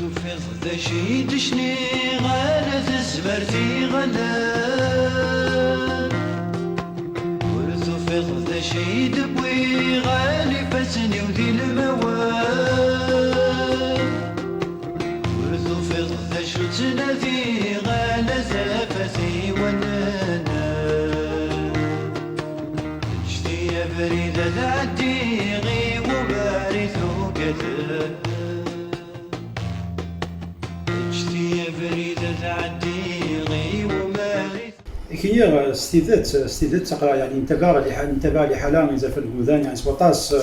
ورثو في غدا شي تشني غالا تزبرتي غلا ورثو في غدا شي دبوي غالي فاتني وذي الموال ورثو في غدا شو تنادي غالا زافتي ونانا جدي يا بريدة تعدي غي وبارثو قتل كي استيدت تقرا يعني انتبه لحاله اذا في الجوذان يعني سباطاس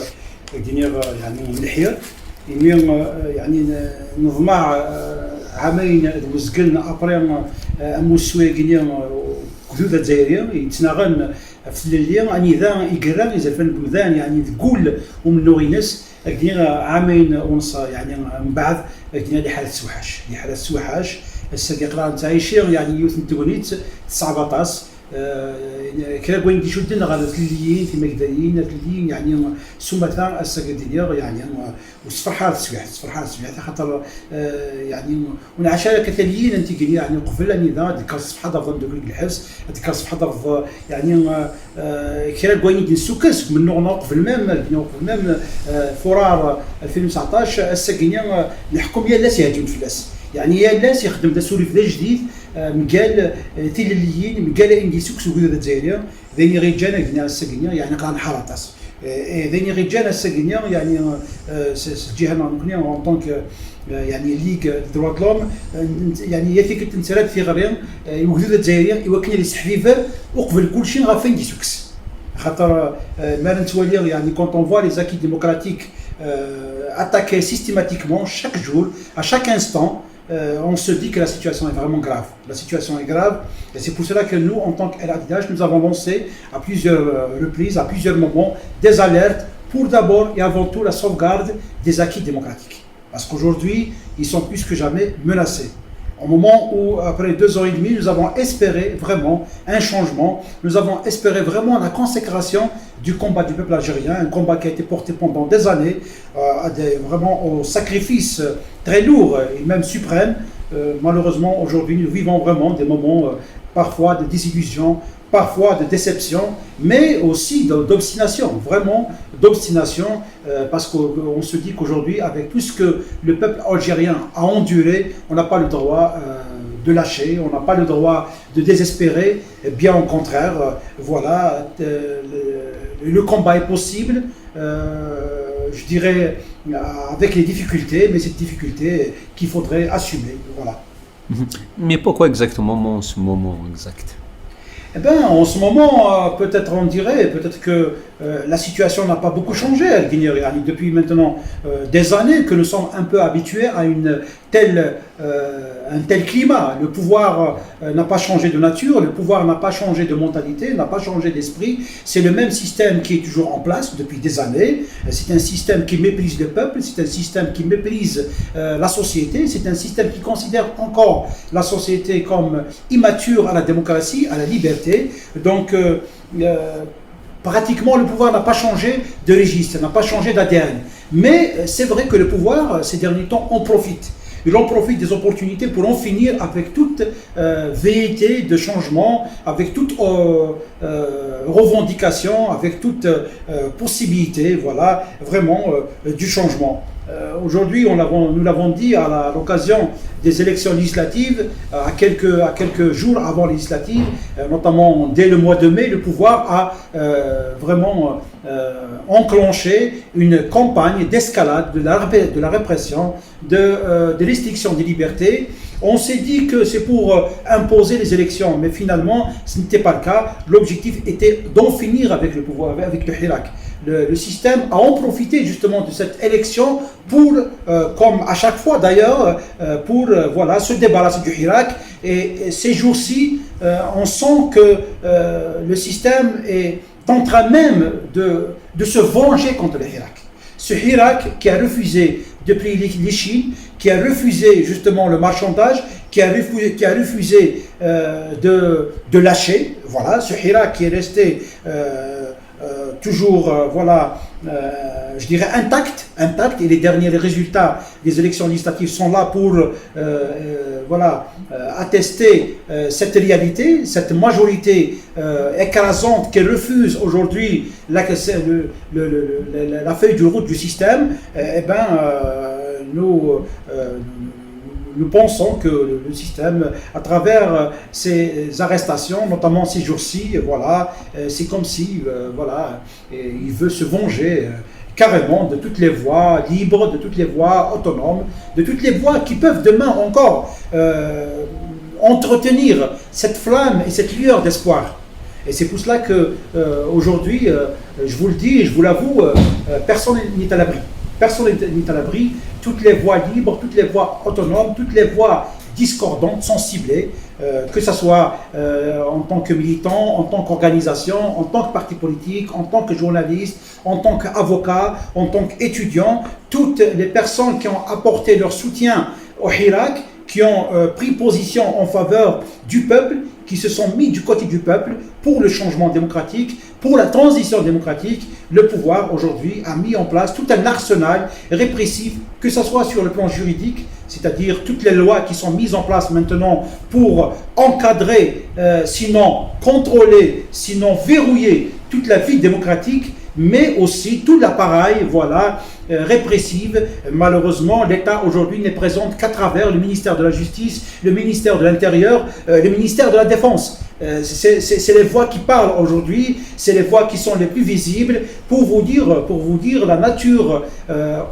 يعني الحير يعني نظمع عامين وزقلنا ابريم اموسوي كنيا كذوذه جزائريه يتناغن في الليل اني ذا يقرا اذا في الجوذان يعني تقول ومن نوينس عامين ونص يعني من بعد لي حاله السوحاش الساق يقرا تعيشير يعني يوث نتونيت 19 كلا كوين دي شدنا غادا تليين في مقدارين تليين يعني سمثا الساق ديالي يعني وصفرحات السويح خاطر يعني ونعشا كثيرين انت قلي يعني قبل اني ذا ديك الصفحه ضرب دوك الحبس ديك الصفحه ضرب يعني كلا كوين دي سوكس من نوع قبل ميم فرار 2019 الساقينيا نحكم يا لاس يهاجم فلاس يعني يا الناس يخدم دا سوري في جديد مقال تيليين مقال اندي سوكس وكذا الجزائريه ذيني غير جانا قلنا الساقينيا يعني قران حرطاس ذيني غير جانا الساقينيا يعني الجهه نقنيا اون طونك يعني ليغ دروا لوم يعني يافيك تنسرات في غريان وكذا الجزائريه يوكل لي سحفيفر وقبل كلشي غا فين دي سوكس خاطر ما نتوالي يعني كونت اون فوا لي زاكي ديموكراتيك attaquer systématiquement chaque jour, à chaque instant, on se dit que la situation est vraiment grave. La situation est grave et c'est pour cela que nous, en tant qu'El-Hadidache, nous avons lancé à plusieurs reprises, à plusieurs moments, des alertes pour d'abord et avant tout la sauvegarde des acquis démocratiques. Parce qu'aujourd'hui, ils sont plus que jamais menacés. Au moment où, après 2 ans et demi, nous avons espéré vraiment un changement, nous avons espéré vraiment la consécration du combat du peuple algérien, un combat qui a été porté pendant des années, vraiment au sacrifice très lourd et même suprême. Malheureusement, aujourd'hui, nous vivons vraiment des moments parfois de désillusion, parfois de déception, mais aussi d'obstination, vraiment d'obstination, parce qu'on se dit qu'aujourd'hui, avec tout ce que le peuple algérien a enduré, on n'a pas le droit de lâcher, on n'a pas le droit de désespérer, bien au contraire, voilà, le combat est possible, je dirais avec les difficultés, mais ces difficultés qu'il faudrait assumer, voilà. Mais pourquoi exactement en ce moment exact ? Eh bien, en ce moment, peut-être on dirait, peut-être que la situation n'a pas beaucoup changé à Guinée-Réali. Depuis maintenant des années que nous sommes un peu habitués à un tel climat. Le pouvoir n'a pas changé de nature, le pouvoir n'a pas changé de mentalité, n'a pas changé d'esprit. C'est le même système qui est toujours en place depuis des années. C'est un système qui méprise le peuple, c'est un système qui méprise la société, c'est un système qui considère encore la société comme immature à la démocratie, à la liberté. Donc, pratiquement, le pouvoir n'a pas changé de registre, n'a pas changé d'ADN. Mais c'est vrai que le pouvoir, ces derniers temps, en profite. Il en profite des opportunités pour en finir avec toute velléité de changement, avec toute revendication, avec toute possibilité, voilà, vraiment du changement. Aujourd'hui, nous l'avons dit à l'occasion des élections législatives, à quelques jours avant les législatives, notamment dès le mois de mai, le pouvoir a vraiment enclenché une campagne d'escalade de la répression, de restriction des libertés. On s'est dit que c'est pour imposer les élections, mais finalement, ce n'était pas le cas. L'objectif était d'en finir avec le pouvoir, avec le Hirak. Le système a en profité justement de cette élection pour, comme à chaque fois d'ailleurs, pour voilà, se débarrasser du Hirak. Et ces jours-ci, on sent que le système est en train même de se venger contre le Hirak. Ce Hirak qui a refusé de payer les Chines, qui a refusé justement le marchandage, qui a refusé de lâcher. Voilà, ce Hirak qui est resté toujours voilà, je dirais, intact, et les derniers résultats des élections législatives sont là pour attester cette réalité, cette majorité écrasante qui refuse aujourd'hui la feuille de route du système. Nous pensons que le système, à travers ces arrestations, notamment ces jours-ci, c'est comme si, il veut se venger carrément de toutes les voies libres, de toutes les voies autonomes, de toutes les voies qui peuvent demain encore entretenir cette flamme et cette lueur d'espoir. Et c'est pour cela que aujourd'hui, je vous le dis et je vous l'avoue, personne n'est à l'abri. Personne n'est à l'abri. Toutes les voies libres, toutes les voies autonomes, toutes les voies discordantes sont ciblées, que ce soit en tant que militant, en tant qu'organisation, en tant que parti politique, en tant que journaliste, en tant qu'avocat, en tant qu'étudiant. Toutes les personnes qui ont apporté leur soutien au Hirak, qui ont pris position en faveur du peuple, qui se sont mis du côté du peuple pour le changement démocratique, pour la transition démocratique. Le pouvoir aujourd'hui a mis en place tout un arsenal répressif, que ce soit sur le plan juridique, c'est-à-dire toutes les lois qui sont mises en place maintenant pour encadrer, sinon contrôler, sinon verrouiller toute la vie démocratique, mais aussi tout l'appareil répressif. Malheureusement, l'État aujourd'hui n'est présent qu'à travers le ministère de la Justice, le ministère de l'Intérieur, le ministère de la Défense. C'est les voix qui parlent aujourd'hui, c'est les voix qui sont les plus visibles pour vous dire la nature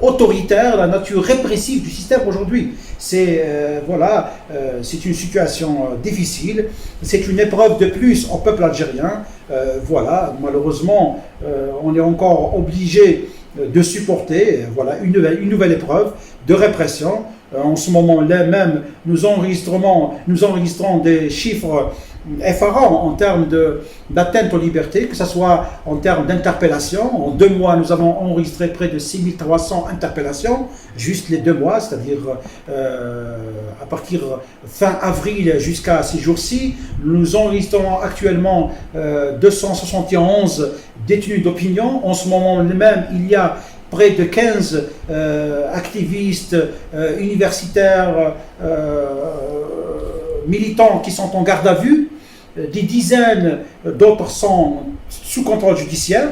autoritaire, la nature répressive du système aujourd'hui. C'est une situation difficile, c'est une épreuve de plus au peuple algérien. Malheureusement, on est encore obligé de supporter une nouvelle épreuve de répression. En ce moment-là même, nous enregistrons des chiffres effarants en termes d'atteinte aux libertés, que ce soit en termes d'interpellation. En 2 mois, nous avons enregistré près de 6300 interpellations, juste les 2 mois, c'est-à-dire à partir fin avril jusqu'à ces jours-ci. Nous enregistrons actuellement 271 détenus d'opinion. En ce moment même, il y a près de 15 activistes universitaires, militants qui sont en garde à vue. Des dizaines d'autres sont sous contrôle judiciaire.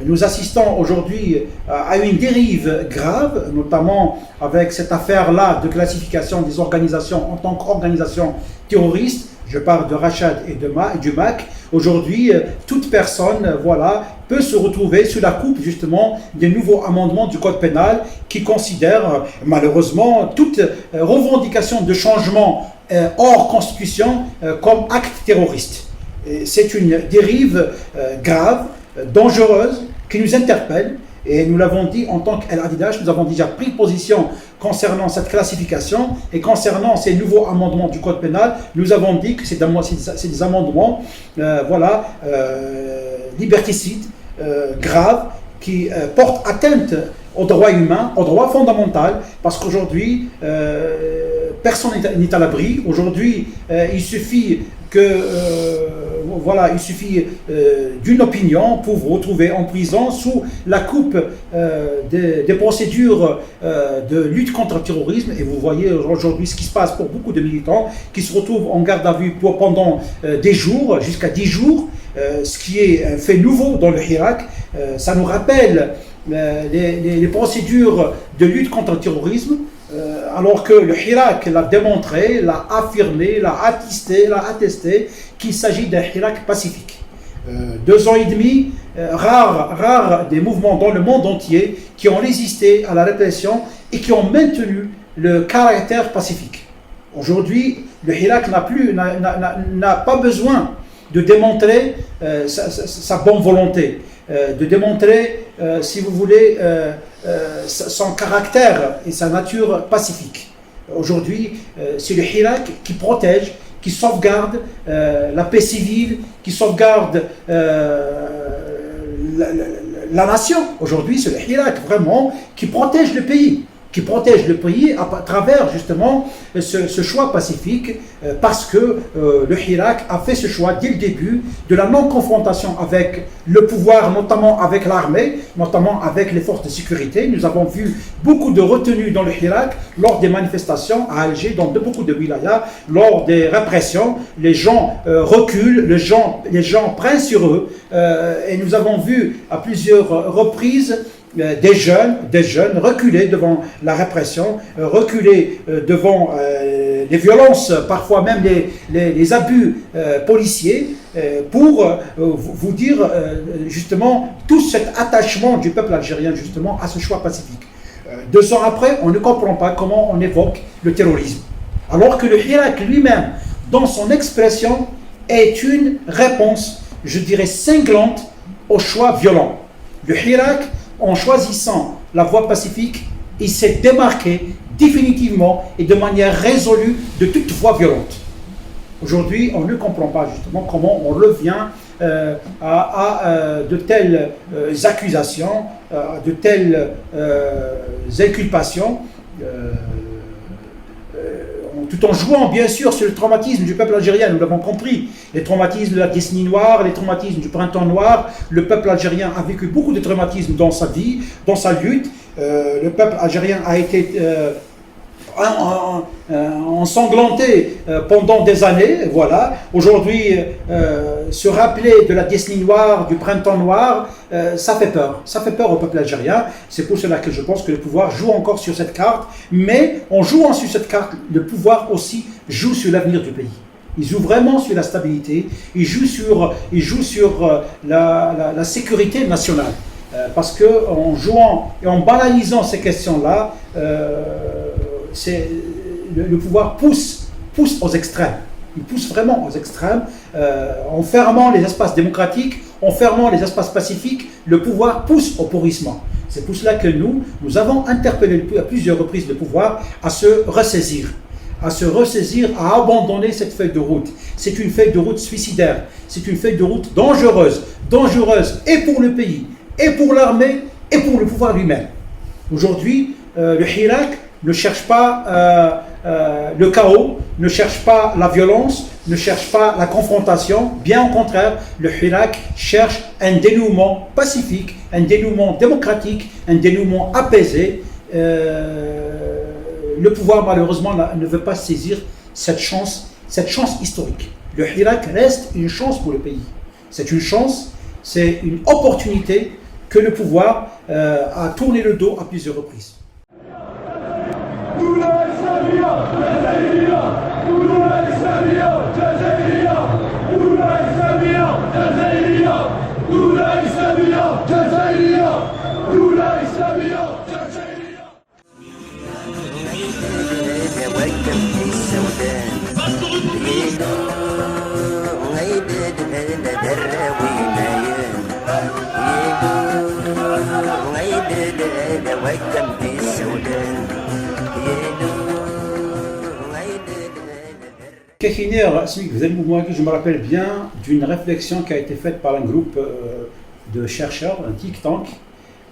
Nous assistons aujourd'hui à une dérive grave, notamment avec cette affaire-là de classification des organisations en tant qu'organisations terroristes. Je parle de Rachad et du MAC. Aujourd'hui, toute personne peut se retrouver sous la coupe justement des nouveaux amendements du Code pénal qui considèrent malheureusement toute revendication de changement hors constitution comme acte terroriste. C'est une dérive grave, dangereuse, qui nous interpelle. Et nous l'avons dit en tant qu'Al-Adidash, nous avons déjà pris position concernant cette classification et concernant ces nouveaux amendements du Code pénal. Nous avons dit que c'est des amendements liberticides, graves, qui portent atteinte aux droits humains, aux droits fondamentaux, parce qu'aujourd'hui, personne n'est à l'abri. Aujourd'hui, il suffit d'une opinion pour vous retrouver en prison sous la coupe des procédures de lutte contre le terrorisme. Et vous voyez aujourd'hui ce qui se passe pour beaucoup de militants qui se retrouvent en garde à vue pendant des jours, jusqu'à 10 jours, ce qui est un fait nouveau dans le Hirak. Ça nous rappelle les procédures de lutte contre le terrorisme, alors que le Hirak l'a démontré, l'a affirmé, l'a attesté qu'il s'agit d'un Hirak pacifique. 2 ans et demi, rares des mouvements dans le monde entier qui ont résisté à la répression et qui ont maintenu le caractère pacifique. Aujourd'hui, le Hirak n'a pas besoin de démontrer sa bonne volonté, de démontrer, si vous voulez, son caractère et sa nature pacifique. Aujourd'hui, c'est le Hirak qui protège, qui sauvegarde la paix civile, qui sauvegarde la nation. Aujourd'hui, c'est le Hirak vraiment qui protège le pays, qui protège le pays à travers justement ce choix pacifique, parce que le Hirak a fait ce choix dès le début de la non-confrontation avec le pouvoir, notamment avec l'armée, notamment avec les forces de sécurité. Nous avons vu beaucoup de retenues dans le Hirak lors des manifestations à Alger, dans beaucoup de wilayas, lors des répressions. Les gens reculent, les gens prennent sur eux, et nous avons vu à plusieurs reprises des jeunes reculer devant la répression, reculer devant les violences, parfois même les abus policiers, pour vous dire justement tout cet attachement du peuple algérien justement à ce choix pacifique. 2 ans après, on ne comprend pas comment on évoque le terrorisme, alors que le Hirak lui-même, dans son expression, est une réponse, je dirais, cinglante au choix violent. Le Hirak, en choisissant la voie pacifique, il s'est démarqué définitivement et de manière résolue de toute voie violente. Aujourd'hui, on ne comprend pas justement comment on revient à de telles accusations, de telles inculpations, tout en jouant bien sûr sur le traumatisme du peuple algérien. Nous l'avons compris, les traumatismes de la décennie noire, les traumatismes du printemps noir. Le peuple algérien a vécu beaucoup de traumatismes dans sa vie, dans sa lutte. Le peuple algérien a été ensanglanté pendant des années, voilà. Aujourd'hui, se rappeler de la décennie noire, du printemps noir, ça fait peur au peuple algérien. C'est pour cela que je pense que le pouvoir joue encore sur cette carte, mais en jouant sur cette carte, le pouvoir aussi joue sur l'avenir du pays. Il joue vraiment sur la stabilité, il joue sur la sécurité nationale. Parce qu'en jouant et en banalisant ces questions-là, le pouvoir pousse aux extrêmes. Il pousse vraiment aux extrêmes. En fermant les espaces démocratiques, en fermant les espaces pacifiques, le pouvoir pousse au pourrissement. C'est pour cela que nous avons interpellé à plusieurs reprises le pouvoir à se ressaisir, à abandonner cette feuille de route. C'est une feuille de route suicidaire, c'est une feuille de route dangereuse et pour le pays, et pour l'armée, et pour le pouvoir lui-même. Aujourd'hui, le Hirak ne cherche pas le chaos, ne cherche pas la violence, ne cherche pas la confrontation. Bien au contraire, le Hirak cherche un dénouement pacifique, un dénouement démocratique, un dénouement apaisé. Le pouvoir, malheureusement, ne veut pas saisir cette chance historique. Le Hirak reste une chance pour le pays. C'est une chance, c'est une opportunité que le pouvoir a tourné le dos à plusieurs reprises. Kéhiner, vous allez je me rappelle bien d'une réflexion qui a été faite par un groupe de chercheurs, un think tank,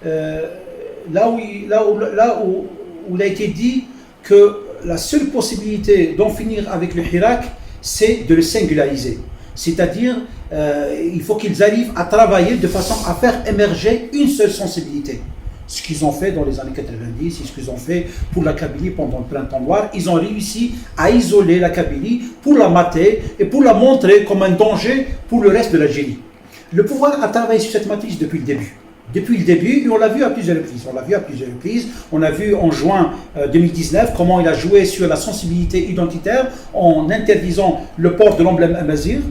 là où il a été dit que la seule possibilité d'en finir avec le Hirak, c'est de le singulariser. C'est-à-dire, il faut qu'ils arrivent à travailler de façon à faire émerger une seule sensibilité. Ce qu'ils ont fait dans les années 90, ce qu'ils ont fait pour la Kabylie pendant le printemps noir, ils ont réussi à isoler la Kabylie pour la mater et pour la montrer comme un danger pour le reste de l'Algérie. Le pouvoir a travaillé sur cette matrice depuis le début. Et on l'a vu à plusieurs reprises. On a vu en juin 2019 comment il a joué sur la sensibilité identitaire en interdisant le port de l'emblème amazigh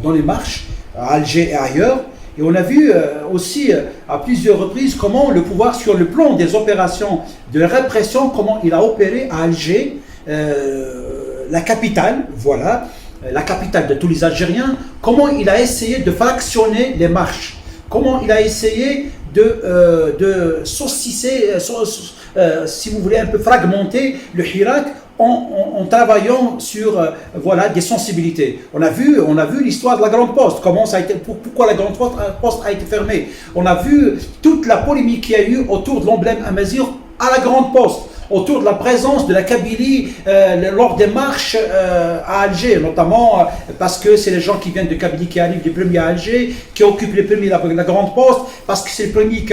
dans les marches à Alger et ailleurs. Et on a vu aussi à plusieurs reprises comment le pouvoir, sur le plan des opérations de répression, comment il a opéré à Alger, la capitale, la capitale de tous les Algériens, comment il a essayé de fractionner les marches, comment il a essayé de saucisser, si vous voulez, un peu fragmenter le Hirak en travaillant sur des sensibilités. On a vu l'histoire de la Grande Poste, pourquoi la Grande Poste a été fermée. On a vu toute la polémique qu'il y a eu autour de l'emblème amazigh à la Grande Poste. autour de la présence de la Kabylie lors des marches à Alger, notamment parce que c'est les gens qui viennent de Kabylie qui arrivent les premiers à Alger, qui occupent les premiers la grande poste, parce que c'est les premiers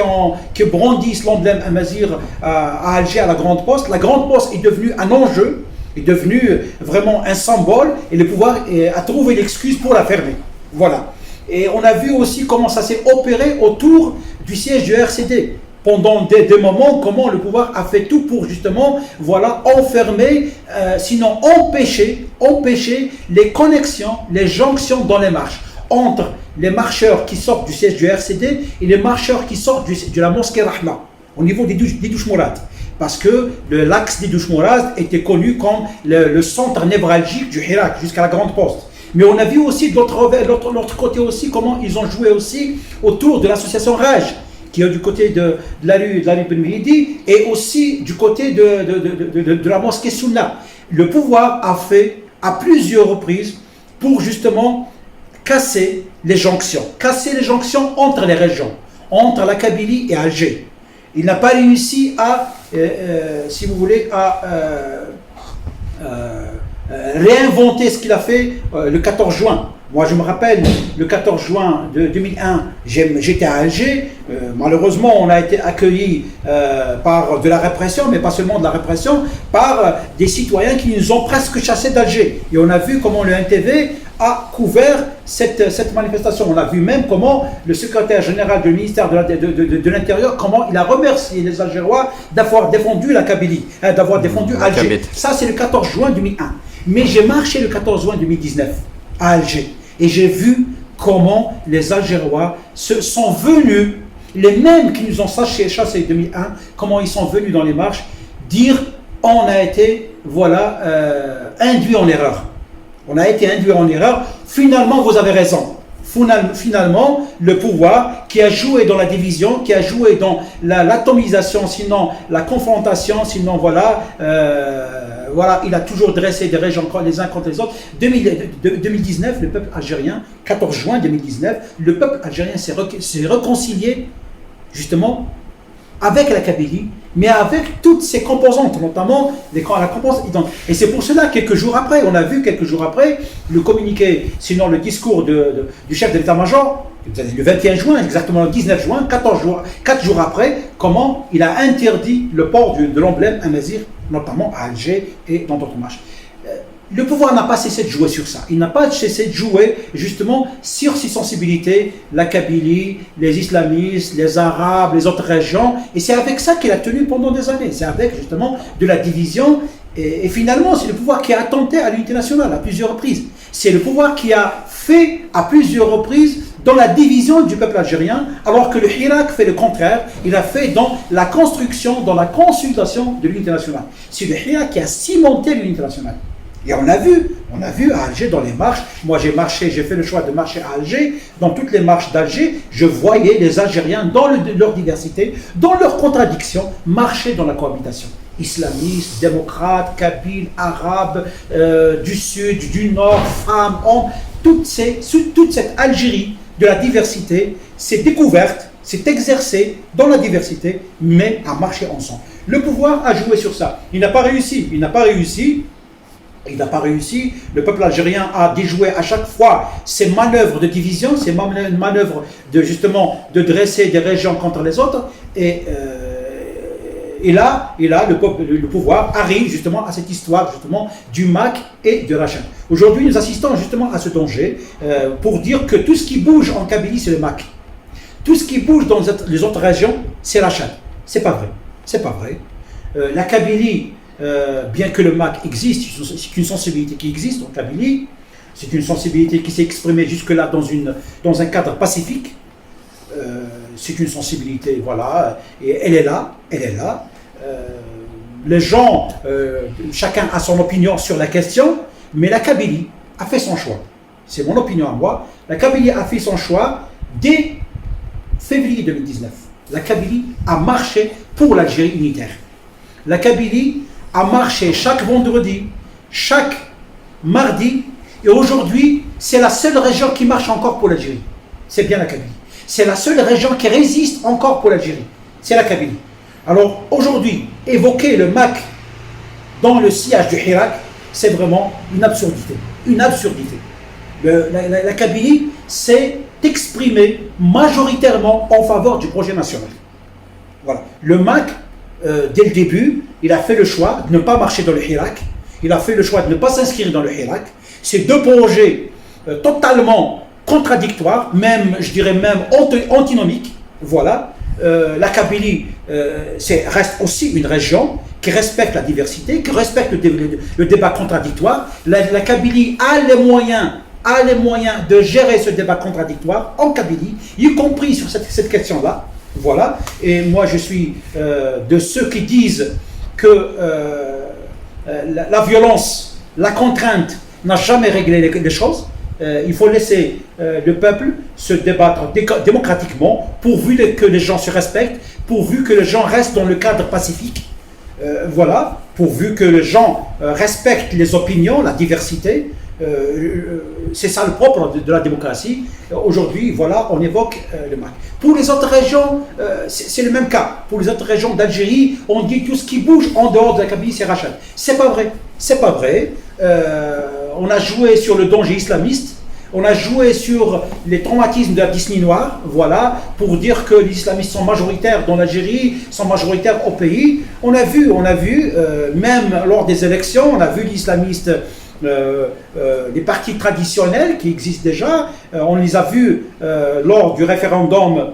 qui brandissent l'emblème amazir à Alger, à la grande poste. La grande poste est devenue un enjeu, est devenue vraiment un symbole, et le pouvoir a trouvé l'excuse pour la fermer. Voilà. Et on a vu aussi comment ça s'est opéré autour du siège du RCD. Pendant des moments, comment le pouvoir a fait tout pour justement, voilà, enfermer, sinon empêcher les connexions, les jonctions dans les marches, entre les marcheurs qui sortent du siège du RCD et les marcheurs qui sortent de la mosquée Rahma, au niveau des douches Mourad. Parce que l'axe des douches Mourad était connu comme le centre névralgique du Hirak, jusqu'à la grande poste. Mais on a vu aussi de l'autre côté aussi comment ils ont joué aussi autour de l'association Raj, qui est du côté de la rue Ben Mehdi, et aussi du côté de la mosquée Sunna. Le pouvoir a fait à plusieurs reprises pour justement casser les jonctions entre les régions, entre la Kabylie et Alger. Il n'a pas réussi à, si vous voulez, réinventer ce qu'il a fait le 14 juin. Moi, je me rappelle, le 14 juin de 2001, j'étais à Alger. Malheureusement, on a été accueillis par de la répression, mais pas seulement de la répression, par des citoyens qui nous ont presque chassés d'Alger. Et on a vu comment le NTV a couvert cette manifestation. On a vu même comment le secrétaire général du ministère de l'Intérieur, comment il a remercié les Algérois d'avoir défendu la Kabylie, d'avoir défendu Alger. Ça, c'est le 14 juin 2001. Mais j'ai marché le 14 juin 2019 à Alger. Et j'ai vu comment les Algérois sont venus, les mêmes qui nous ont chassés en 2001, comment ils sont venus dans les marches dire on a été induit en erreur. On a été induit en erreur. Finalement, vous avez raison. Finalement, le pouvoir qui a joué dans la division, qui a joué dans l'atomisation, sinon la confrontation, sinon il a toujours dressé des régions les uns contre les autres. 2019, le peuple algérien, 14 juin 2019, le peuple algérien s'est réconcilié justement avec la Kabylie, mais avec toutes ses composantes, notamment la composante identique. Et c'est pour cela, quelques jours après, le communiqué, sinon le discours du chef de l'état-major, le 21 juin, exactement le 19 juin, 4 jours après, comment il a interdit le port de l'emblème amazir, notamment à Alger et dans d'autres marches. Le pouvoir n'a pas cessé de jouer sur ça. Il n'a pas cessé de jouer justement sur ses sensibilités, la Kabylie, les islamistes, les arabes, les autres régions. Et c'est avec ça qu'il a tenu pendant des années. C'est avec justement de la division. Et finalement, c'est le pouvoir qui a attenté à l'unité nationale à plusieurs reprises. C'est le pouvoir qui a fait à plusieurs reprises dans la division du peuple algérien, alors que le Hirak fait le contraire. Il a fait dans la construction, dans la consultation de l'unité nationale. C'est le Hirak qui a cimenté l'unité nationale. Et on a vu à Alger dans les marches. Moi j'ai fait le choix de marcher à Alger. Dans toutes les marches d'Alger, je voyais les Algériens dans leur diversité, dans leurs contradictions, marcher dans la cohabitation. Islamistes, démocrates, kabyles, arabes, du sud, du nord, femmes, hommes, toute cette Algérie de la diversité s'est découverte, s'est exercée dans la diversité, mais à marcher ensemble. Le pouvoir a joué sur ça. Il n'a pas réussi. Le peuple algérien a déjoué à chaque fois ses manœuvres de division, ses manœuvres de dresser des régions contre les autres. Et là, le pouvoir arrive justement à cette histoire justement du MAC et de Rachat. Aujourd'hui, nous assistons justement à ce danger pour dire que tout ce qui bouge en Kabylie, c'est le MAC. Tout ce qui bouge dans les autres régions, c'est Rachat. C'est pas vrai. La Kabylie, bien que le MAC existe, c'est une sensibilité qui existe en Kabylie, c'est une sensibilité qui s'est exprimée jusque-là dans un cadre pacifique, c'est une sensibilité, et elle est là. Les gens, chacun a son opinion sur la question, mais la Kabylie a fait son choix. C'est mon opinion à moi. La Kabylie a fait son choix dès février 2019. La Kabylie a marché pour l'Algérie unitaire. La Kabylie a marché chaque vendredi, chaque mardi, et aujourd'hui, c'est la seule région qui marche encore pour l'Algérie. C'est bien la Kabylie. C'est la seule région qui résiste encore pour l'Algérie. C'est la Kabylie. Alors aujourd'hui, évoquer le MAC dans le sillage du Hirak, c'est vraiment une absurdité. Une absurdité. La Kabylie s'est exprimée majoritairement en faveur du projet national. Voilà. Le MAC, dès le début, il a fait le choix de ne pas marcher dans le Hirak. Il a fait le choix de ne pas s'inscrire dans le Hirak. Ces deux projets totalement contradictoires, même, je dirais même antinomiques. Voilà. La Kabylie reste aussi une région qui respecte la diversité, qui respecte le débat contradictoire. La Kabylie a les moyens de gérer ce débat contradictoire en Kabylie, y compris sur cette question-là. Voilà. Et moi, je suis de ceux qui disent que la violence, la contrainte n'a jamais réglé les choses. Il faut laisser le peuple se débattre démocratiquement, pourvu que les gens se respectent, pourvu que les gens restent dans le cadre pacifique. Voilà, pourvu que les gens respectent les opinions, la diversité. C'est ça le propre de la démocratie. Aujourd'hui, voilà, on évoque le MAC. Pour les autres régions, c'est le même cas. Pour les autres régions d'Algérie, on dit tout ce qui bouge en dehors de la Kabylie, c'est Rachad. C'est pas vrai. C'est pas vrai. On a joué sur le danger islamiste. On a joué sur les traumatismes de la Disney noire, voilà, pour dire que les islamistes sont majoritaires dans l'Algérie, sont majoritaires au pays. On a vu, même lors des élections, on a vu l'islamiste, les partis traditionnels qui existent déjà, on les a vus lors du référendum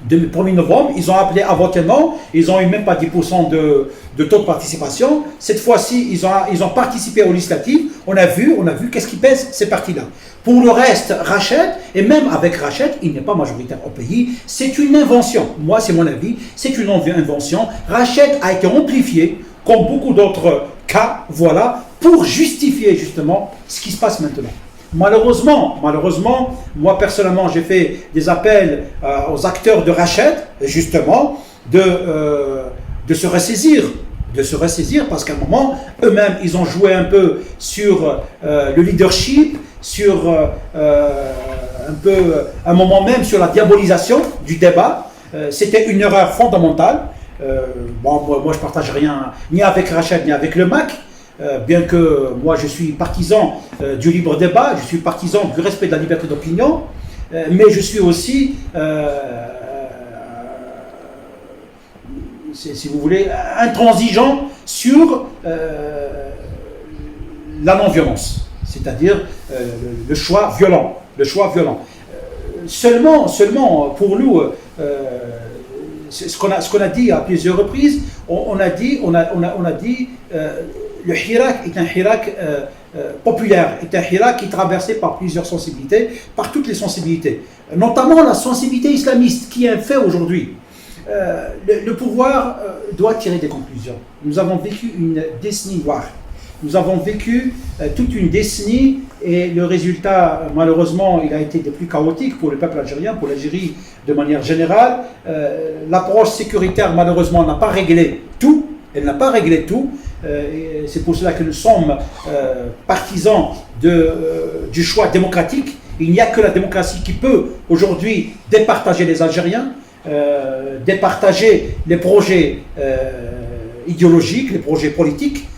du 1er novembre, ils ont appelé à voter non, ils n'ont eu même pas 10% de taux de participation. Cette fois-ci, ils ont participé aux législatives. On a vu qu'est-ce qui pèse ces partis-là. Pour le reste, Rachad, et même avec Rachad, il n'est pas majoritaire au pays. C'est une invention. Moi, c'est mon avis. C'est une invention. Rachad a été amplifié, comme beaucoup d'autres cas, voilà, pour justifier justement ce qui se passe maintenant. Malheureusement, moi personnellement, j'ai fait des appels aux acteurs de Rachad, justement, de se ressaisir. Parce qu'à un moment, eux-mêmes, ils ont joué un peu sur le leadership, sur un moment même sur la diabolisation du débat. C'était une erreur fondamentale. Moi, je ne partage rien ni avec Rachad ni avec le MAC. Bien que moi je suis partisan du libre débat, je suis partisan du respect de la liberté d'opinion, mais je suis aussi, si vous voulez, intransigeant sur la non-violence, c'est-à-dire le choix violent. Seulement pour nous, ce qu'on a dit à plusieurs reprises, on a dit le Hirak est un Hirak populaire, est un Hirak qui est traversé par plusieurs sensibilités, par toutes les sensibilités, notamment la sensibilité islamiste qui est un fait aujourd'hui. Le pouvoir doit tirer des conclusions. Nous avons vécu une décennie noire. Nous avons vécu toute une décennie et le résultat, malheureusement, il a été des plus chaotiques pour le peuple algérien, pour l'Algérie de manière générale. L'approche sécuritaire, malheureusement, n'a pas réglé tout. Elle n'a pas réglé tout. C'est pour cela que nous sommes partisans du choix démocratique. Il n'y a que la démocratie qui peut aujourd'hui départager les Algériens, départager les projets idéologiques, les projets politiques.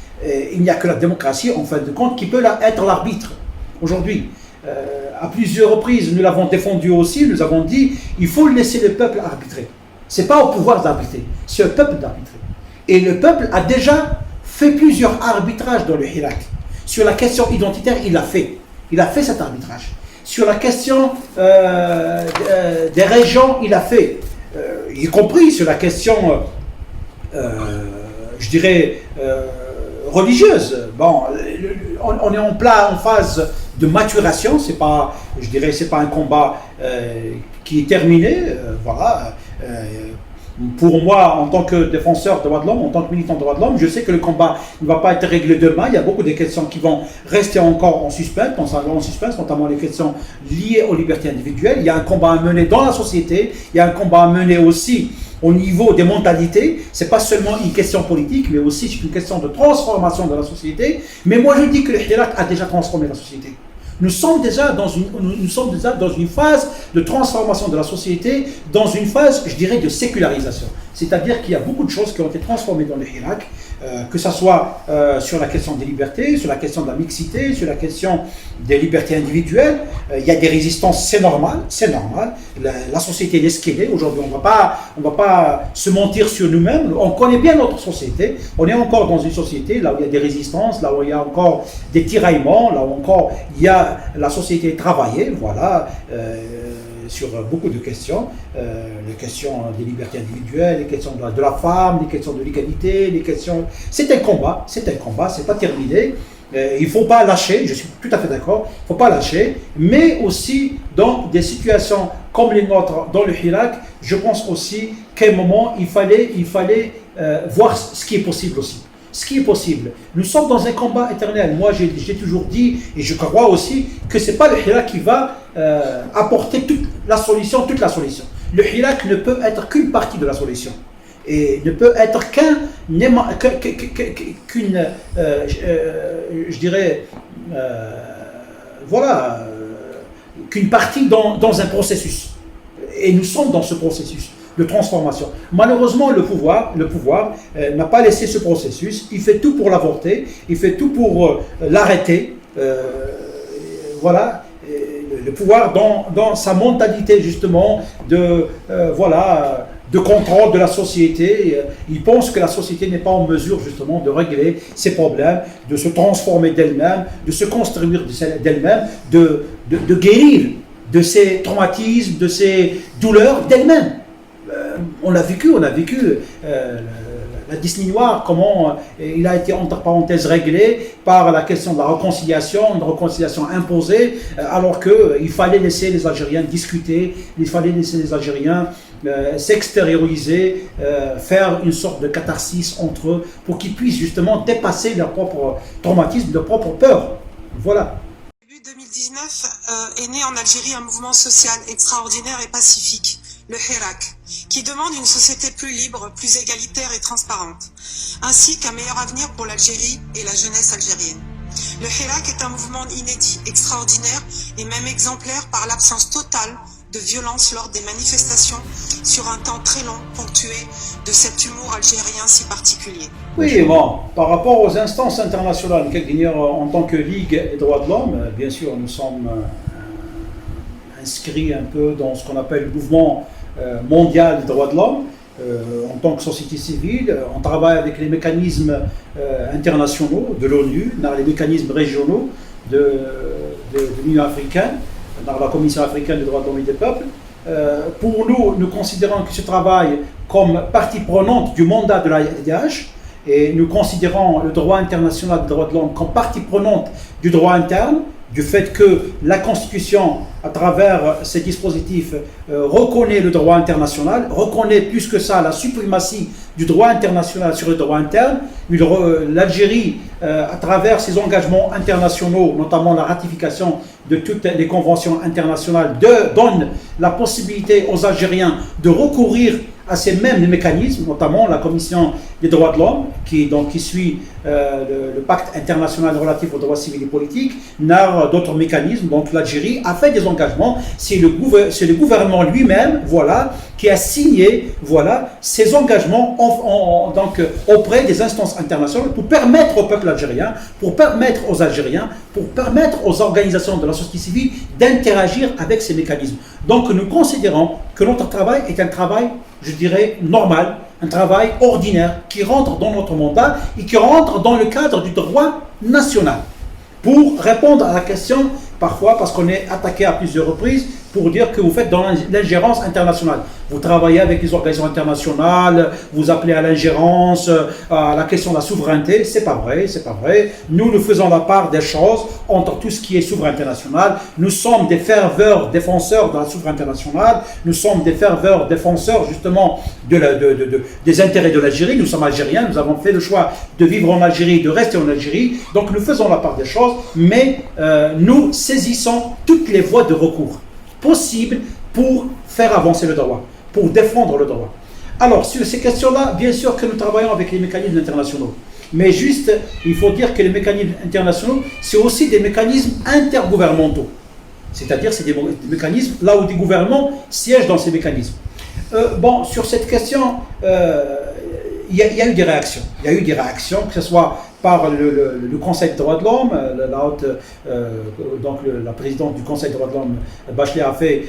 Il n'y a que la démocratie, en fin de compte, qui peut être l'arbitre aujourd'hui. À plusieurs reprises, nous l'avons défendu aussi, nous avons dit il faut laisser le peuple arbitrer. Ce n'est pas au pouvoir d'arbitrer, c'est au peuple d'arbitrer. Et le peuple a déjà fait plusieurs arbitrages dans le Hirak. Sur la question identitaire, il a fait cet arbitrage. Sur la question des régions, il a fait, y compris sur la question, je dirais, religieuse. Bon, on est en phase de maturation, c'est pas un combat qui est terminé, voilà. Pour moi, en tant que défenseur des droits de l'homme, en tant que militant des droits de l'homme, je sais que le combat ne va pas être réglé demain. Il y a beaucoup de questions qui vont rester encore en suspens, notamment les questions liées aux libertés individuelles. Il y a un combat à mener dans la société, il y a un combat à mener aussi au niveau des mentalités. Ce n'est pas seulement une question politique, mais aussi c'est une question de transformation de la société. Mais moi, je dis que le Hirak a déjà transformé la société. Nous sommes déjà dans une phase de transformation de la société, dans une phase, je dirais, de sécularisation. C'est-à-dire qu'il y a beaucoup de choses qui ont été transformées dans le Hirak, que ce soit sur la question des libertés, sur la question de la mixité, sur la question des libertés individuelles. Il y a des résistances, c'est normal, c'est normal. La société est ce qu'elle est. Aujourd'hui, on va pas se mentir sur nous-mêmes. On connaît bien notre société. On est encore dans une société là où il y a des résistances, là où il y a encore des tiraillements, là où encore la société est travaillée, voilà. Sur beaucoup de questions, les questions des libertés individuelles, les questions de la femme, les questions de l'égalité, les questions... C'est un combat, c'est pas terminé. Il ne faut pas lâcher, je suis tout à fait d'accord, il ne faut pas lâcher, mais aussi dans des situations comme les nôtres dans le Hirak, je pense aussi qu'à un moment, il fallait voir ce qui est possible aussi. Ce qui est possible. Nous sommes dans un combat éternel. Moi, j'ai toujours dit, et je crois aussi, que ce n'est pas le Hirak qui va apporter toute la solution. Le Hirak ne peut être qu'une partie de la solution. Et ne peut être qu'une partie dans un processus. Et nous sommes dans ce processus de transformation. Malheureusement, le pouvoir n'a pas laissé ce processus. Il fait tout pour l'avorter, il fait tout pour l'arrêter. Le pouvoir dans sa mentalité justement de contrôle de la société. Il pense que la société n'est pas en mesure justement de régler ses problèmes, de se transformer d'elle-même, de se construire d'elle-même, de guérir de ses traumatismes, de ses douleurs d'elle-même. On a vécu la Disney noire, comment il a été entre parenthèses réglé par la question de la réconciliation, une réconciliation imposée, alors qu'il fallait laisser les Algériens discuter, il fallait laisser les Algériens s'extérioriser, faire une sorte de catharsis entre eux pour qu'ils puissent justement dépasser leur propre traumatisme, leur propre peur. Voilà. Début 2019 est né en Algérie un mouvement social extraordinaire et pacifique, le Hirak, qui demande une société plus libre, plus égalitaire et transparente, ainsi qu'un meilleur avenir pour l'Algérie et la jeunesse algérienne. Le Hirak est un mouvement inédit, extraordinaire et même exemplaire par l'absence totale de violence lors des manifestations sur un temps très long, ponctué de cet humour algérien si particulier. Oui, bon, par rapport aux instances internationales, en tant que Ligue des droits de l'homme, bien sûr, nous sommes inscrits un peu dans ce qu'on appelle le mouvement mondial des droits de l'homme. En tant que société civile, on travaille avec les mécanismes internationaux de l'ONU, dans les mécanismes régionaux de l'Union africaine, dans la Commission africaine des droits de l'homme et des peuples. Pour nous considérons que ce travail comme partie prenante du mandat de la IDH, et nous considérons le droit international des droits de l'homme comme partie prenante du droit interne, du fait que la Constitution, à travers ces dispositifs, reconnaît le droit international, reconnaît plus que ça la suprématie du droit international sur le droit interne. L'Algérie, à travers ses engagements internationaux, notamment la ratification de toutes les conventions internationales, donne la possibilité aux Algériens de recourir à ces mêmes mécanismes, notamment la Commission des droits de l'homme, qui suit le pacte international relatif aux droits civils et politiques, n'a d'autres mécanismes. Donc l'Algérie a fait des engagements. C'est le gouvernement lui-même, qui a signé, ces engagements auprès des instances internationales pour permettre au peuple algérien, pour permettre aux Algériens, pour permettre aux organisations de la société civile d'interagir avec ces mécanismes. Donc nous considérons que notre travail est un travail, je dirais, normal, un travail ordinaire qui rentre dans notre mandat et qui rentre dans le cadre du droit national. Pour répondre à la question, parfois, parce qu'on est attaqué à plusieurs reprises, pour dire que vous faites dans l'ingérence internationale. Vous travaillez avec les organisations internationales, vous appelez à l'ingérence, à la question de la souveraineté. C'est pas vrai, c'est pas vrai. Nous faisons la part des choses entre tout ce qui est souveraineté nationale. Nous sommes des ferveurs défenseurs de la souveraineté internationale. Nous sommes des ferveurs défenseurs, justement, des intérêts de l'Algérie. Nous sommes algériens, nous avons fait le choix de vivre en Algérie, de rester en Algérie. Donc nous faisons la part des choses, mais nous saisissons toutes les voies de recours possible pour faire avancer le droit, pour défendre le droit. Alors, sur ces questions-là, bien sûr que nous travaillons avec les mécanismes internationaux. Mais juste, il faut dire que les mécanismes internationaux, c'est aussi des mécanismes intergouvernementaux. C'est-à-dire, c'est des mécanismes là où des gouvernements siègent dans ces mécanismes. Bon, sur cette question, il y a eu des réactions. Il y a eu des réactions, que ce soit par le Conseil des droits de l'homme, la présidente du Conseil des droits de l'homme, Bachelet, a fait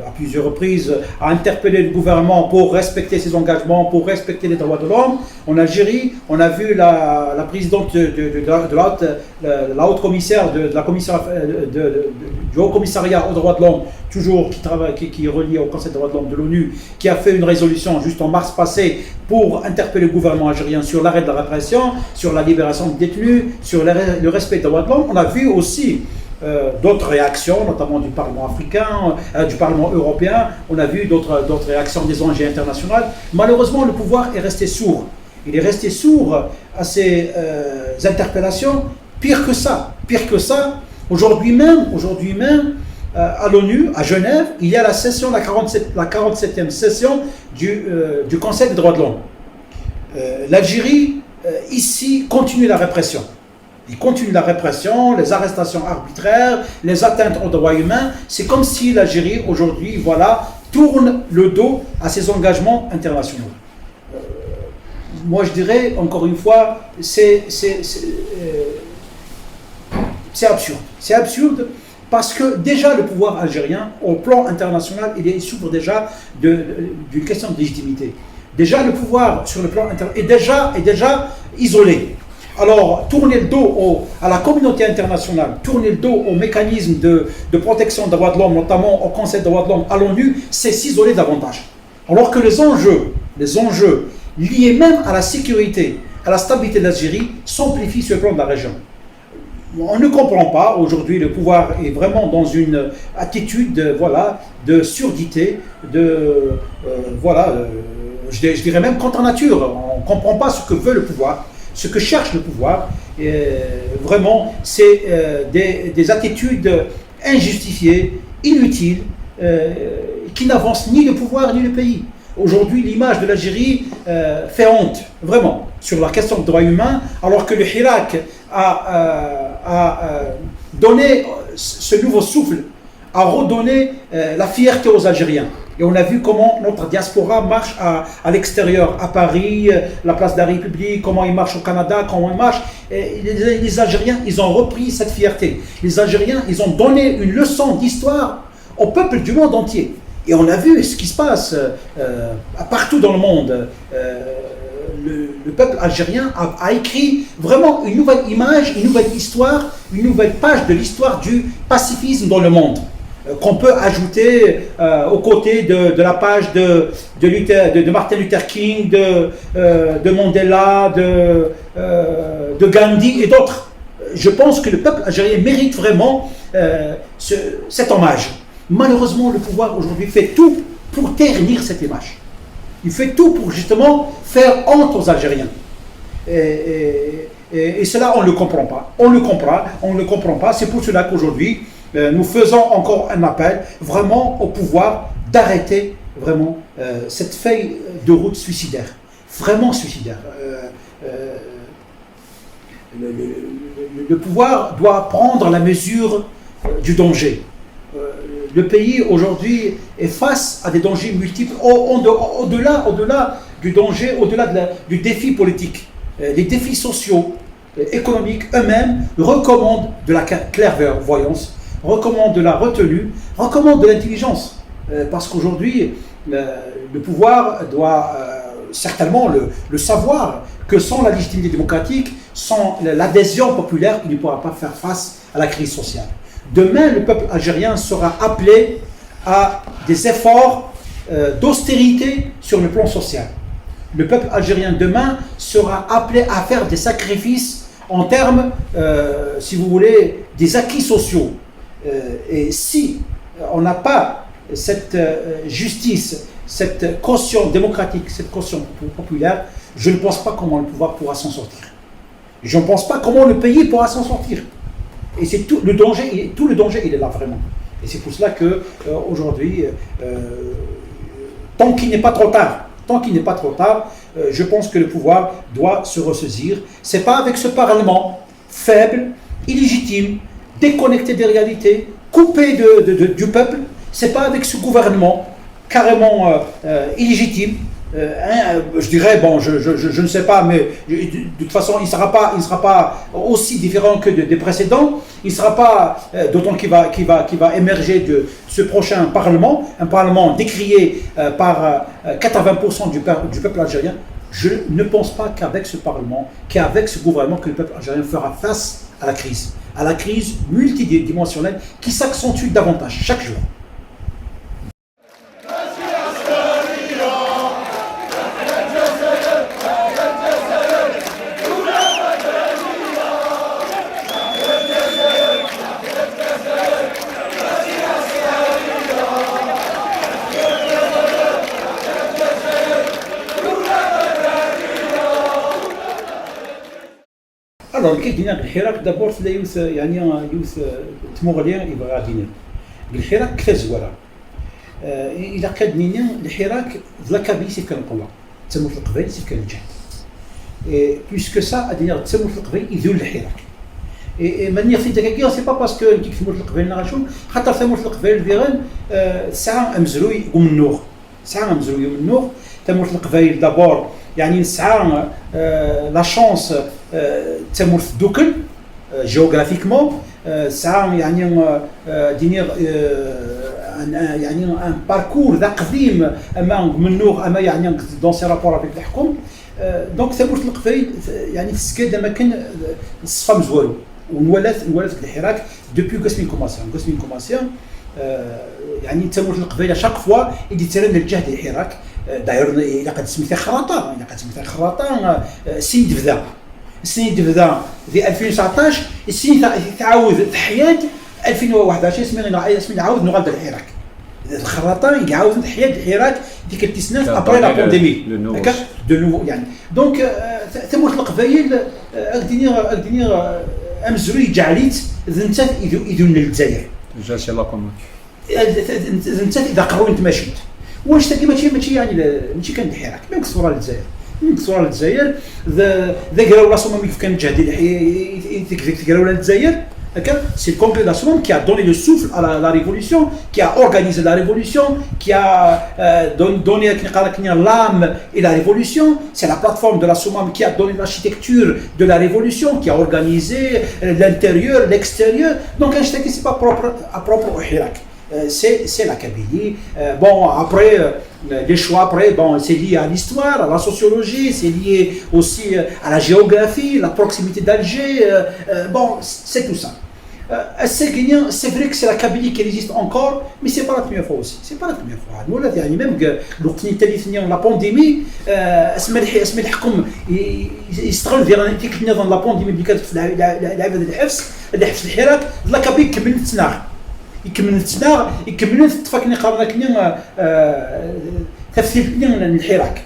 à plusieurs reprises, a interpellé le gouvernement pour respecter ses engagements, pour respecter les droits de l'homme. En Algérie, on a vu la présidente de la haute commissaire du Haut Commissariat aux droits de l'homme, toujours qui est relié au Conseil des droits de l'homme de l'ONU, qui a fait une résolution juste en mars passé pour interpeller le gouvernement algérien sur l'arrêt de la répression, sur la libération de détenus, sur le respect des droits de l'homme. On a vu aussi d'autres réactions, notamment du Parlement africain, du Parlement européen. On a vu d'autres réactions des ONG internationales. Malheureusement, le pouvoir est resté sourd. Il est resté sourd à ces interpellations. Pire que ça, aujourd'hui même, à l'ONU, à Genève, il y a la 47e session du Conseil des droits de l'homme. L'Algérie, ici, continue la répression. Il continue la répression, les arrestations arbitraires, les atteintes aux droits humains. C'est comme si l'Algérie, aujourd'hui, tourne le dos à ses engagements internationaux. Moi, je dirais, encore une fois, c'est absurde. C'est absurde parce que déjà le pouvoir algérien, au plan international, il souffre déjà d'une question de légitimité. Déjà le pouvoir sur le plan international est déjà isolé. Alors, tourner le dos à la communauté internationale, tourner le dos aux mécanismes de protection des droits de l'homme, notamment au Conseil des droits de l'homme, à l'ONU, c'est s'isoler davantage. Alors que les enjeux liés même à la sécurité, à la stabilité de l'Algérie, s'amplifient sur le plan de la région. On ne comprend pas, aujourd'hui le pouvoir est vraiment dans une attitude de surdité, je dirais même contre nature. On ne comprend pas ce que veut le pouvoir, ce que cherche le pouvoir. Vraiment, c'est des attitudes injustifiées, inutiles, qui n'avancent ni le pouvoir ni le pays. Aujourd'hui, l'image de l'Algérie fait honte, vraiment, sur la question des droits humains, alors que le Hirak a donné ce nouveau souffle, a redonné la fierté aux Algériens. Et on a vu comment notre diaspora marche à l'extérieur, à Paris, la place de la République, comment il marche au Canada, comment il marche. Et les Algériens, ils ont repris cette fierté. Les Algériens, ils ont donné une leçon d'histoire au peuple du monde entier. Et on a vu ce qui se passe partout dans le monde. Le peuple algérien a écrit vraiment une nouvelle image, une nouvelle histoire, une nouvelle page de l'histoire du pacifisme dans le monde, qu'on peut ajouter aux côtés de la page de Martin Luther King, de Mandela, de Gandhi et d'autres. Je pense que le peuple algérien mérite vraiment cet hommage. Malheureusement, le pouvoir aujourd'hui fait tout pour ternir cette image. Il fait tout pour justement faire honte aux Algériens. Et cela, on ne le comprend pas. On ne le comprend pas. C'est pour cela qu'aujourd'hui, nous faisons encore un appel vraiment au pouvoir d'arrêter vraiment cette feuille de route suicidaire. Vraiment suicidaire. Le pouvoir doit prendre la mesure du danger. Le pays aujourd'hui est face à des dangers multiples, au-delà du danger, au-delà du défi politique. Les défis sociaux, économiques eux-mêmes recommandent de la clairvoyance, recommandent de la retenue, recommandent de l'intelligence. Parce qu'aujourd'hui, le pouvoir doit certainement le savoir que sans la légitimité démocratique, sans l'adhésion populaire, il ne pourra pas faire face à la crise sociale. Demain, le peuple algérien sera appelé à des efforts d'austérité sur le plan social. Le peuple algérien demain sera appelé à faire des sacrifices en termes, si vous voulez, des acquis sociaux. Et si on n'a pas cette justice, cette caution démocratique, cette caution populaire, je ne pense pas comment le pouvoir pourra s'en sortir. Je ne pense pas comment le pays pourra s'en sortir. Et c'est tout le danger, il est là vraiment. Et c'est pour cela que aujourd'hui, tant qu'il n'est pas trop tard, je pense que le pouvoir doit se ressaisir. C'est pas avec ce Parlement faible, illégitime, déconnecté des réalités, coupé du peuple. C'est pas avec ce gouvernement carrément illégitime. Je dirais, bon, je ne sais pas, mais de toute façon, il ne sera pas aussi différent que des précédents. Il ne sera pas, d'autant qu'il va émerger de ce prochain Parlement, un Parlement décrié par 80% du peuple algérien. Je ne pense pas qu'avec ce Parlement, qu'avec ce gouvernement, que le peuple algérien fera face à la crise multidimensionnelle qui s'accentue davantage chaque jour. Alors, كي دينا الحراك دابور في يوث يعني يوث تموغليان يبغى غادينا الحراك كثر زواره الى كدنينا الحراك لا كابيسي كان قوه تسمو في القبائل سيف كان الجهد بيسكو سا ادينا تسمو في القبائل يذول الحراك ماني في دقيقه سي با باسكو كي تسمو في القبائل نغاشو خاطر تسمو في القبائل فيغن ساعه امزروي ومنوغ ساعه امزروي ومنوغ تسمو في القبائل دابور يعني نسعى لا شانس تمر في الدوكل جيوغرافيكمون سعى يعني دينير يعني ان باركور ذا قديم اما منوغ اما يعني دون سي رابور افيك الحكم دونك تمر في القفايل يعني في السكاده ما كان الصفا مزوالو ونولات الحراك دوبيو قسمين كوماسيون يعني تمر في القبائل شاك فوا يدي ترن الجهد الحراك داير الى قد سميتها خراطه السنين تبدا في 2019 السنين تعاود تحياد 2021 اسمي نعاود نغادر الحراك الخراطه يعاود تحياد الحراك ديك التسنات ابري لا بانديمي هكا دو نوفو يعني دونك ثموت القبايل اكدينير امزروي جعليت ذنتات يذون للجزائر جالسي لا كومون ذنتات اذا قرروا انت ماشيت واش تاكي ماشي يعني ماشي كان الحراك ما كسورة للجزائر ذا قراو لا سومام كيف كان جهدي قراو للجزائر هكا سي الكونغري لا سومام كي ا دوني لو سوفل على لا ريفولوسيون كي ا اورغانيزي لا ريفولوسيون كي ا دوني كي l'âme et la révolution c'est la plateforme de la SOMAM qui a donné l'architecture de la révolution qui a organisé l'intérieur l'extérieur donc c'est pas propre au Hirak. C'est la Kabylie. Bon, après, les choix, après, bon, c'est lié à l'histoire, à la sociologie, c'est lié aussi à la géographie, la proximité d'Alger. Bon, c'est tout ça. C'est vrai que c'est la Kabylie qui existe encore, mais c'est pas la première fois aussi. C'est pas la première fois. Nous, là, même la pandémie, اسم الحكم يستغل dans la pandémie اللي كانت في العباد الحبس الحراك لا Kabylie كملت سنة. يكملون التفاكني قارنا كنيا تفسير كنيا الحراك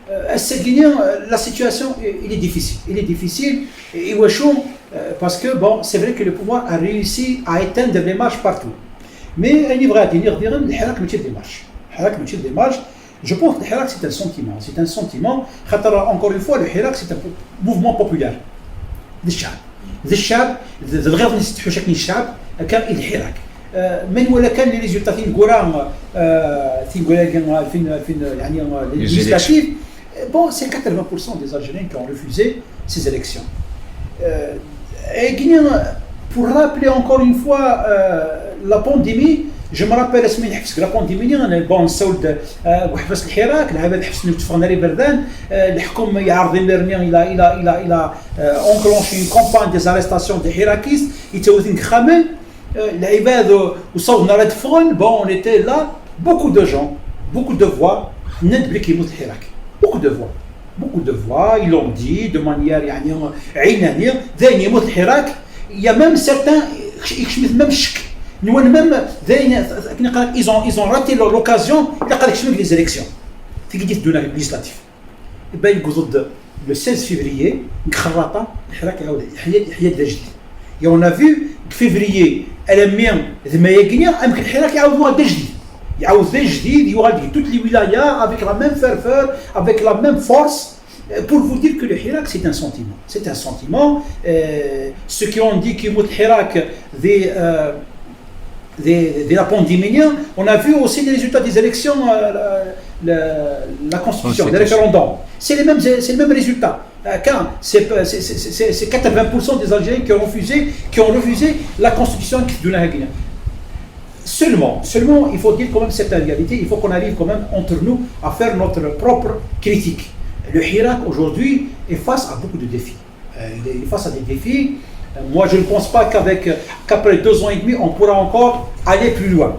الساكنيا لا سيتواسيون il est difficile et واشو parce que bon c'est vrai que le pouvoir a réussi à éteindre les marches partout mais il va dire الحراك ماشي des marches je pense que الحراك c'est un sentiment خاطر encore une fois le الحراك c'est un mouvement populaire الشعب الغير نستحو شكل الشعب كان الحراك من ولا كان لي ريزولتا فين كورام فين يعني législatif bon c'est 80% des Algériens qui ont refusé ces élections et pour rappeler encore une fois la pandémie je me rappelle اسمي نحبس لا بانديمي بون سولد وحبس الحراك العباد حبسوا تفرنا لي بردان الحكم يعرض المرميان الى enclenché une campagne des arrestations des Hirakis يتوثين خامل العباد وصونا رد فون bon on était là beaucoup de gens beaucoup de voix ندبلي كيموت الحراك beaucoup de voix ils l'ont dit de manière يعني عنانيه ذاين يموت الحراك il y a même certains يكشمت même الشك même ils ont raté l'occasion de les élections في قضيه دون législatif باين ضد le 16 février خراطه الحراك حياد جديد et on a vu février الامين ذمايقنيا يمكن الحراك يعاودوا ذا جديد يغادي toutes les wilayas avec la même ferveur avec la même force pour vous dire que le Hirak c'est un sentiment ceux qui ont dit qu'il y a Hirak de la pandémie, on a vu aussi les résultats des élections, la constitution, les référendums. C'est les mêmes résultats. C'est 80% des Algériens qui ont refusé la constitution qui donnait à Guinée. Seulement, il faut dire quand même cette réalité, il faut qu'on arrive quand même entre nous à faire notre propre critique. Le Hirak aujourd'hui est face à beaucoup de défis. Il est face à des défis. Moi, je ne pense pas qu'après 2 ans et demi, on pourra encore aller plus loin.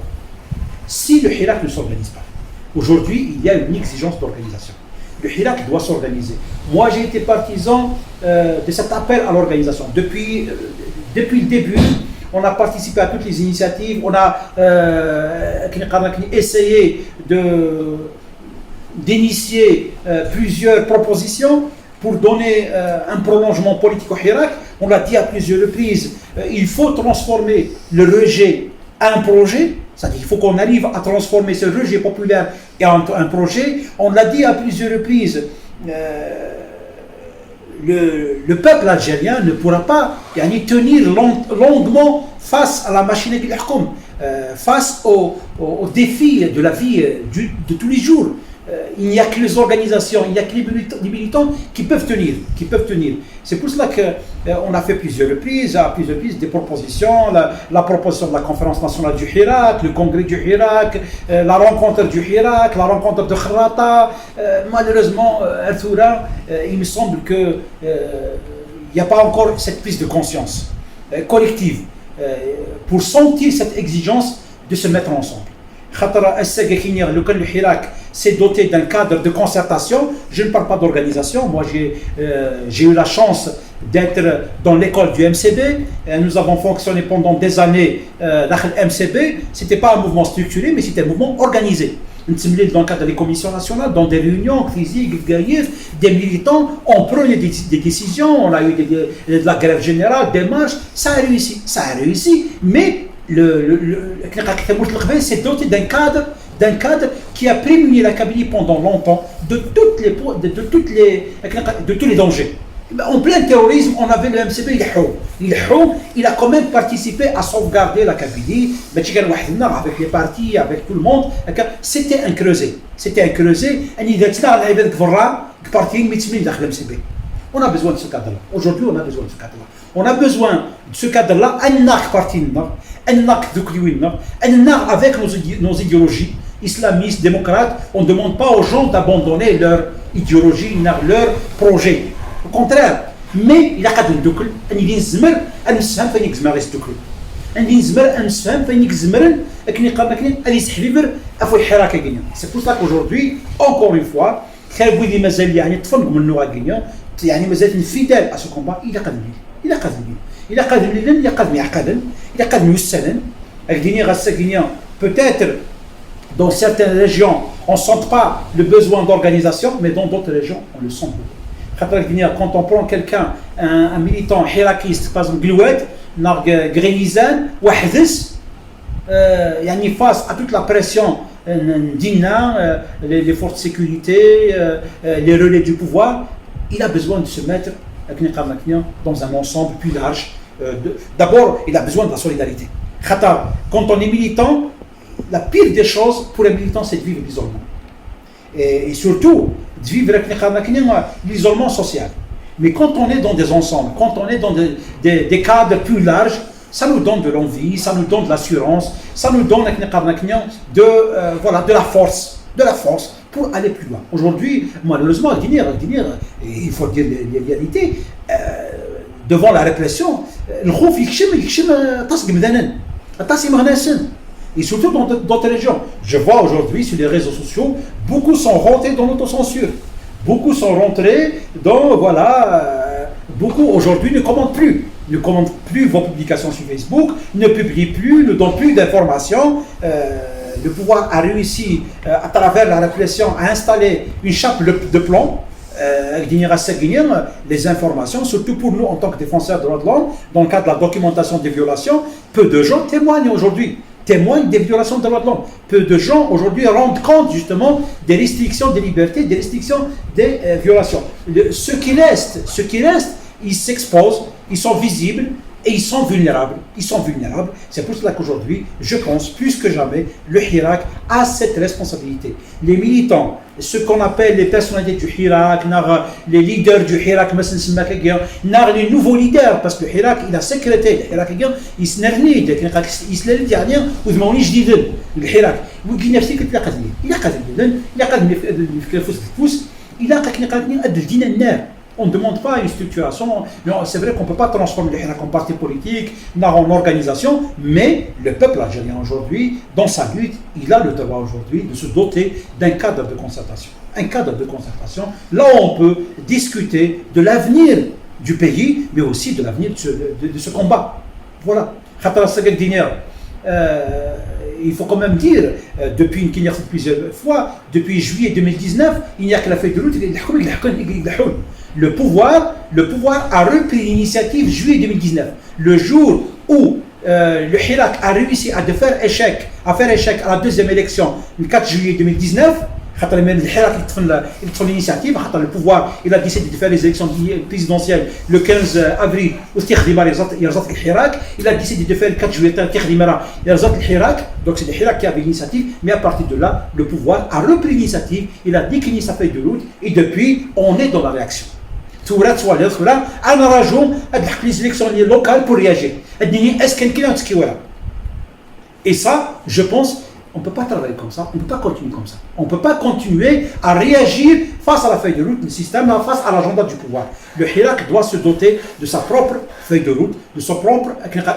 Si le Hirak ne s'organise pas. Aujourd'hui, il y a une exigence d'organisation. Le Hirak doit s'organiser. Moi, j'ai été partisan de cet appel à l'organisation. Depuis le début, on a participé à toutes les initiatives, on a essayé d'initier plusieurs propositions pour donner un prolongement politique au Hirak. On l'a dit à plusieurs reprises, il faut transformer le rejet en un projet, c'est-à-dire qu'il faut qu'on arrive à transformer ce rejet populaire en un projet. On l'a dit à plusieurs reprises, le peuple algérien ne pourra pas tenir longuement face à la machine qui l'hkoum, face aux défis de la vie de tous les jours. Il n'y a que les organisations, il n'y a que les militants qui peuvent tenir. C'est pour cela qu'on a fait à plusieurs reprises des propositions, la proposition de la conférence nationale du Hirak, le congrès du Hirak, la rencontre du Hirak, la rencontre de Khrata. Malheureusement, Arthura, il me semble qu'il n'y a pas encore cette prise de conscience collective pour sentir cette exigence de se mettre ensemble. Le Hirak s'est doté d'un cadre de concertation. Je ne parle pas d'organisation. Moi, j'ai eu la chance d'être dans l'école du MCB. Nous avons fonctionné pendant des années dans le MCB. Ce n'était pas un mouvement structuré, mais c'était un mouvement organisé. Dans le cadre des commissions nationales, dans des réunions physiques, des militants, on prenait des décisions. On a eu de la grève générale, des marches. Ça a réussi. Mais le s'est doté d'un cadre qui a prémuné la Kabylie pendant longtemps de tous les dangers. En plein terrorisme, on avait le MCB, il a quand même participé à sauvegarder la Kabylie, avec les partis, avec tout le monde. C'était un creuset. On a besoin de ce cadre-là. Aujourd'hui, on a besoin de ce cadre-là. On a besoin de ce cadre-là, avec nos idéologies islamistes, démocrates. On ne demande pas aux gens d'abandonner leur idéologie, leur projet. Au contraire. Mais il y a qu'à dire c'est pour ça qu'aujourd'hui, encore une fois, fidèle à ce combat, peut-être dans certaines régions on ne sent pas le besoin d'organisation, mais dans d'autres régions on le sent beaucoup. Quand on prend quelqu'un, un militant hirakiste, par exemple Gloued, Grénizan, Wahdes, face à toute la pression d'Inna, les forces de sécurité, les relais du pouvoir, il a besoin de se mettre dans un ensemble plus large. D'abord, il a besoin de la solidarité. Quand on est militant, la pire des choses pour un militant, c'est de vivre l'isolement. Et surtout, de vivre l'isolement social. Mais quand on est dans des ensembles, quand on est dans des cadres plus larges, ça nous donne de l'envie, ça nous donne de l'assurance, ça nous donne de la force pour aller plus loin. Aujourd'hui, malheureusement, il faut dire les réalités, devant la répression, et surtout dans d'autres régions. Je vois aujourd'hui sur les réseaux sociaux, beaucoup sont rentrés dans l'autocensure. Beaucoup sont rentrés dans, beaucoup aujourd'hui ne commentent plus vos publications sur Facebook, ne publient plus, ne donnent plus d'informations. Le pouvoir a réussi, à travers la répression, à installer une chape de plomb, les informations, surtout pour nous en tant que défenseurs des droits de l'homme, dans le cadre de la documentation des violations. Peu de gens témoignent aujourd'hui. Des violations des droits de l'homme. Peu de gens aujourd'hui rendent compte justement des restrictions des libertés, des restrictions des violations. Ceux qui restent, ils s'exposent, ils sont visibles, Et ils sont vulnérables. Ils sont vulnérables. C'est pour cela qu'aujourd'hui, je pense, plus que jamais, le Hirak a cette responsabilité. Les militants, ce qu'on appelle les personnalités du Hirak, les leaders du Hirak, les nouveaux leaders, parce que le Hirak, il a sécrété, le Hirak, il se nervnit, il se nervnit, وذموني جديد الحراك وكي نفسي كنت لا قادني لا قادني لا قادني في الفوس إلا قادني أدل دينا النار. On ne demande pas une structuration. C'est vrai qu'on ne peut pas transformer le Hirak en parti politique, en organisation, mais le peuple algérien aujourd'hui, dans sa lutte, il a le devoir aujourd'hui de se doter d'un cadre de concertation. Un cadre de concertation, là où on peut discuter de l'avenir du pays, mais aussi de l'avenir de ce combat. Voilà. Il faut quand même dire, depuis une quinzaine plusieurs fois, depuis juillet 2019, il n'y a que la feuille de route. Le pouvoir a repris l'initiative juillet 2019, le jour où le Hirak a réussi à faire échec à la deuxième élection, le 4 juillet 2019. Le pouvoir il a décidé de faire les élections présidentielles le 15 avril il a décidé de faire le 4 juillet donc c'est le Hirak qui avait l'initiative, mais à partir de là le pouvoir a repris l'initiative, il a décliné sa feuille de route et depuis on est dans la réaction. Les élections locales pour réagir. Et ça, je pense, on ne peut pas travailler comme ça, on ne peut pas continuer comme ça. On ne peut pas continuer à réagir face à la feuille de route du système, face à l'agenda du pouvoir. Le Hirak doit se doter de sa propre feuille de route, de son propre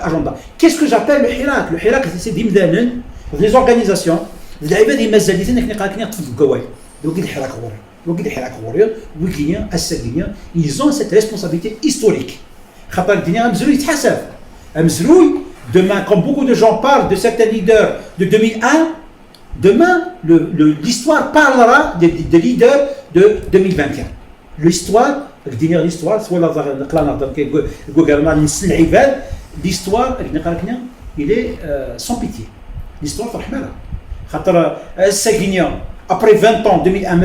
agenda. Qu'est-ce que j'appelle le Hirak? Le Hirak, c'est des organisations, ils ont cette responsabilité historique. Demain, comme beaucoup de gens parlent de certains leaders de 2001, demain, l'histoire parlera des leaders de 2021. L'histoire, il est sans pitié. L'histoire, après 20 ans, 2001,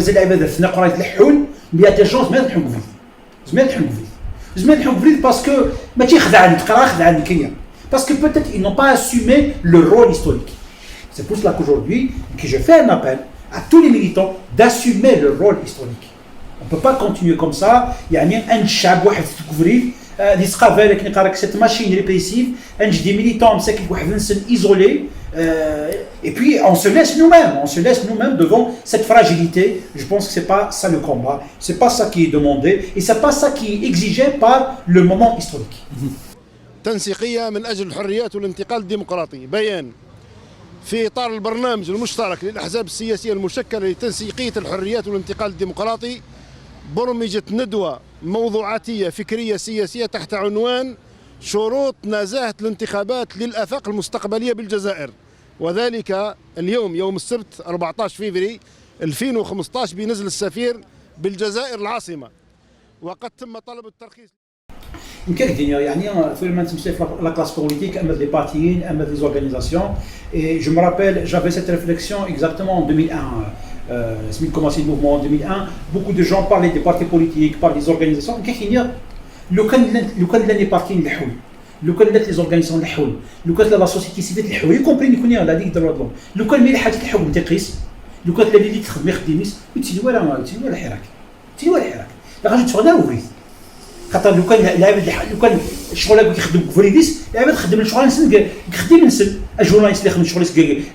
il y a des gens parce que peut-être ils n'ont pas assumé le rôle historique. C'est pour cela qu'aujourd'hui, je fais un appel à tous les militants d'assumer le rôle historique. On ne peut pas continuer comme ça. Il y a un chab cette machine répressive, des militants isolés, et puis on se laisse nous-mêmes devant cette fragilité. Je pense que c'est pas ça le combat, c'est pas ça qui est demandé, et c'est pas ça qui est exigé par le moment historique. تنسيقية من أجل الحريات والانتقال الديمقراطي. بيان في إطار البرنامج المشترك للأحزاب السياسية المشكلة لتنسيقية الحريات والانتقال الديمقراطي برمجت ندوة موضوعاتية فكرية سياسية تحت عنوان شروط نزاهة الانتخابات للآفاق المستقبلية بالجزائر، وذلك اليوم يوم السبت 14 فبراير 2015 بنزل السفير بالجزائر العاصمة، وقد تم طلب الترخيص. La classe politique, les partis, les organisations. Et je me rappelle, j'avais cette réflexion exactement en 2001. C'est commencé le mouvement en 2001. Beaucoup de gens parlaient des partis politiques, parlaient des organisations. Le cas de les partis, le cas de les organisations, le cas de la société civile, y compris la Ligue des droits de l'homme. Le cas de l'élite le cas de l'élite tu vois la Hirak. La rage tu regardes ouvrir. خاطر لو كان الشغل يخدم كفريديس العباد خدم الشغل يخدم نسل الجورناليست اللي يخدم شغل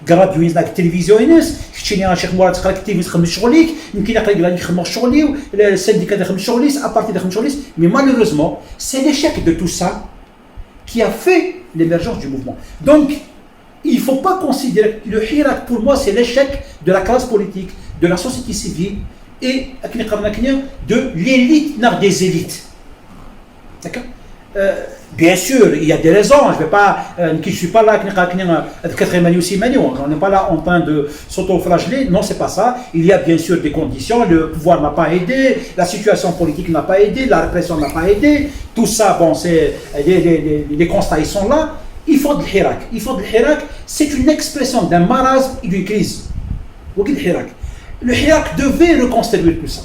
كراديويز داك التلفزيونيس كتشيني شيخ مراد تقرا التلفزيون تخدم شغليك يمكن يقرا يخدم شغلي السنديكات يخدم شغليس ابارتي يخدم شغليس مي malheureusement c'est l'échec de tout ça qui a fait l'émergence du mouvement. Donc il ne faut pas considérer le Hirak pour moi c'est l'échec de la classe politique, de la société civile et de l'élite des élites. D'accord. Bien sûr, il y a des raisons. Je ne suis pas là, on n'est pas là en train de s'auto-flageller. Non, c'est pas ça. Il y a bien sûr des conditions. Le pouvoir n'a pas aidé, la situation politique n'a pas aidé, la répression n'a pas aidé. Tout ça, bon, c'est les constats, ils sont là. Il faut de l'Hirak. C'est une expression d'un marasme et d'une crise. Le Hirak devait reconstruire tout ça.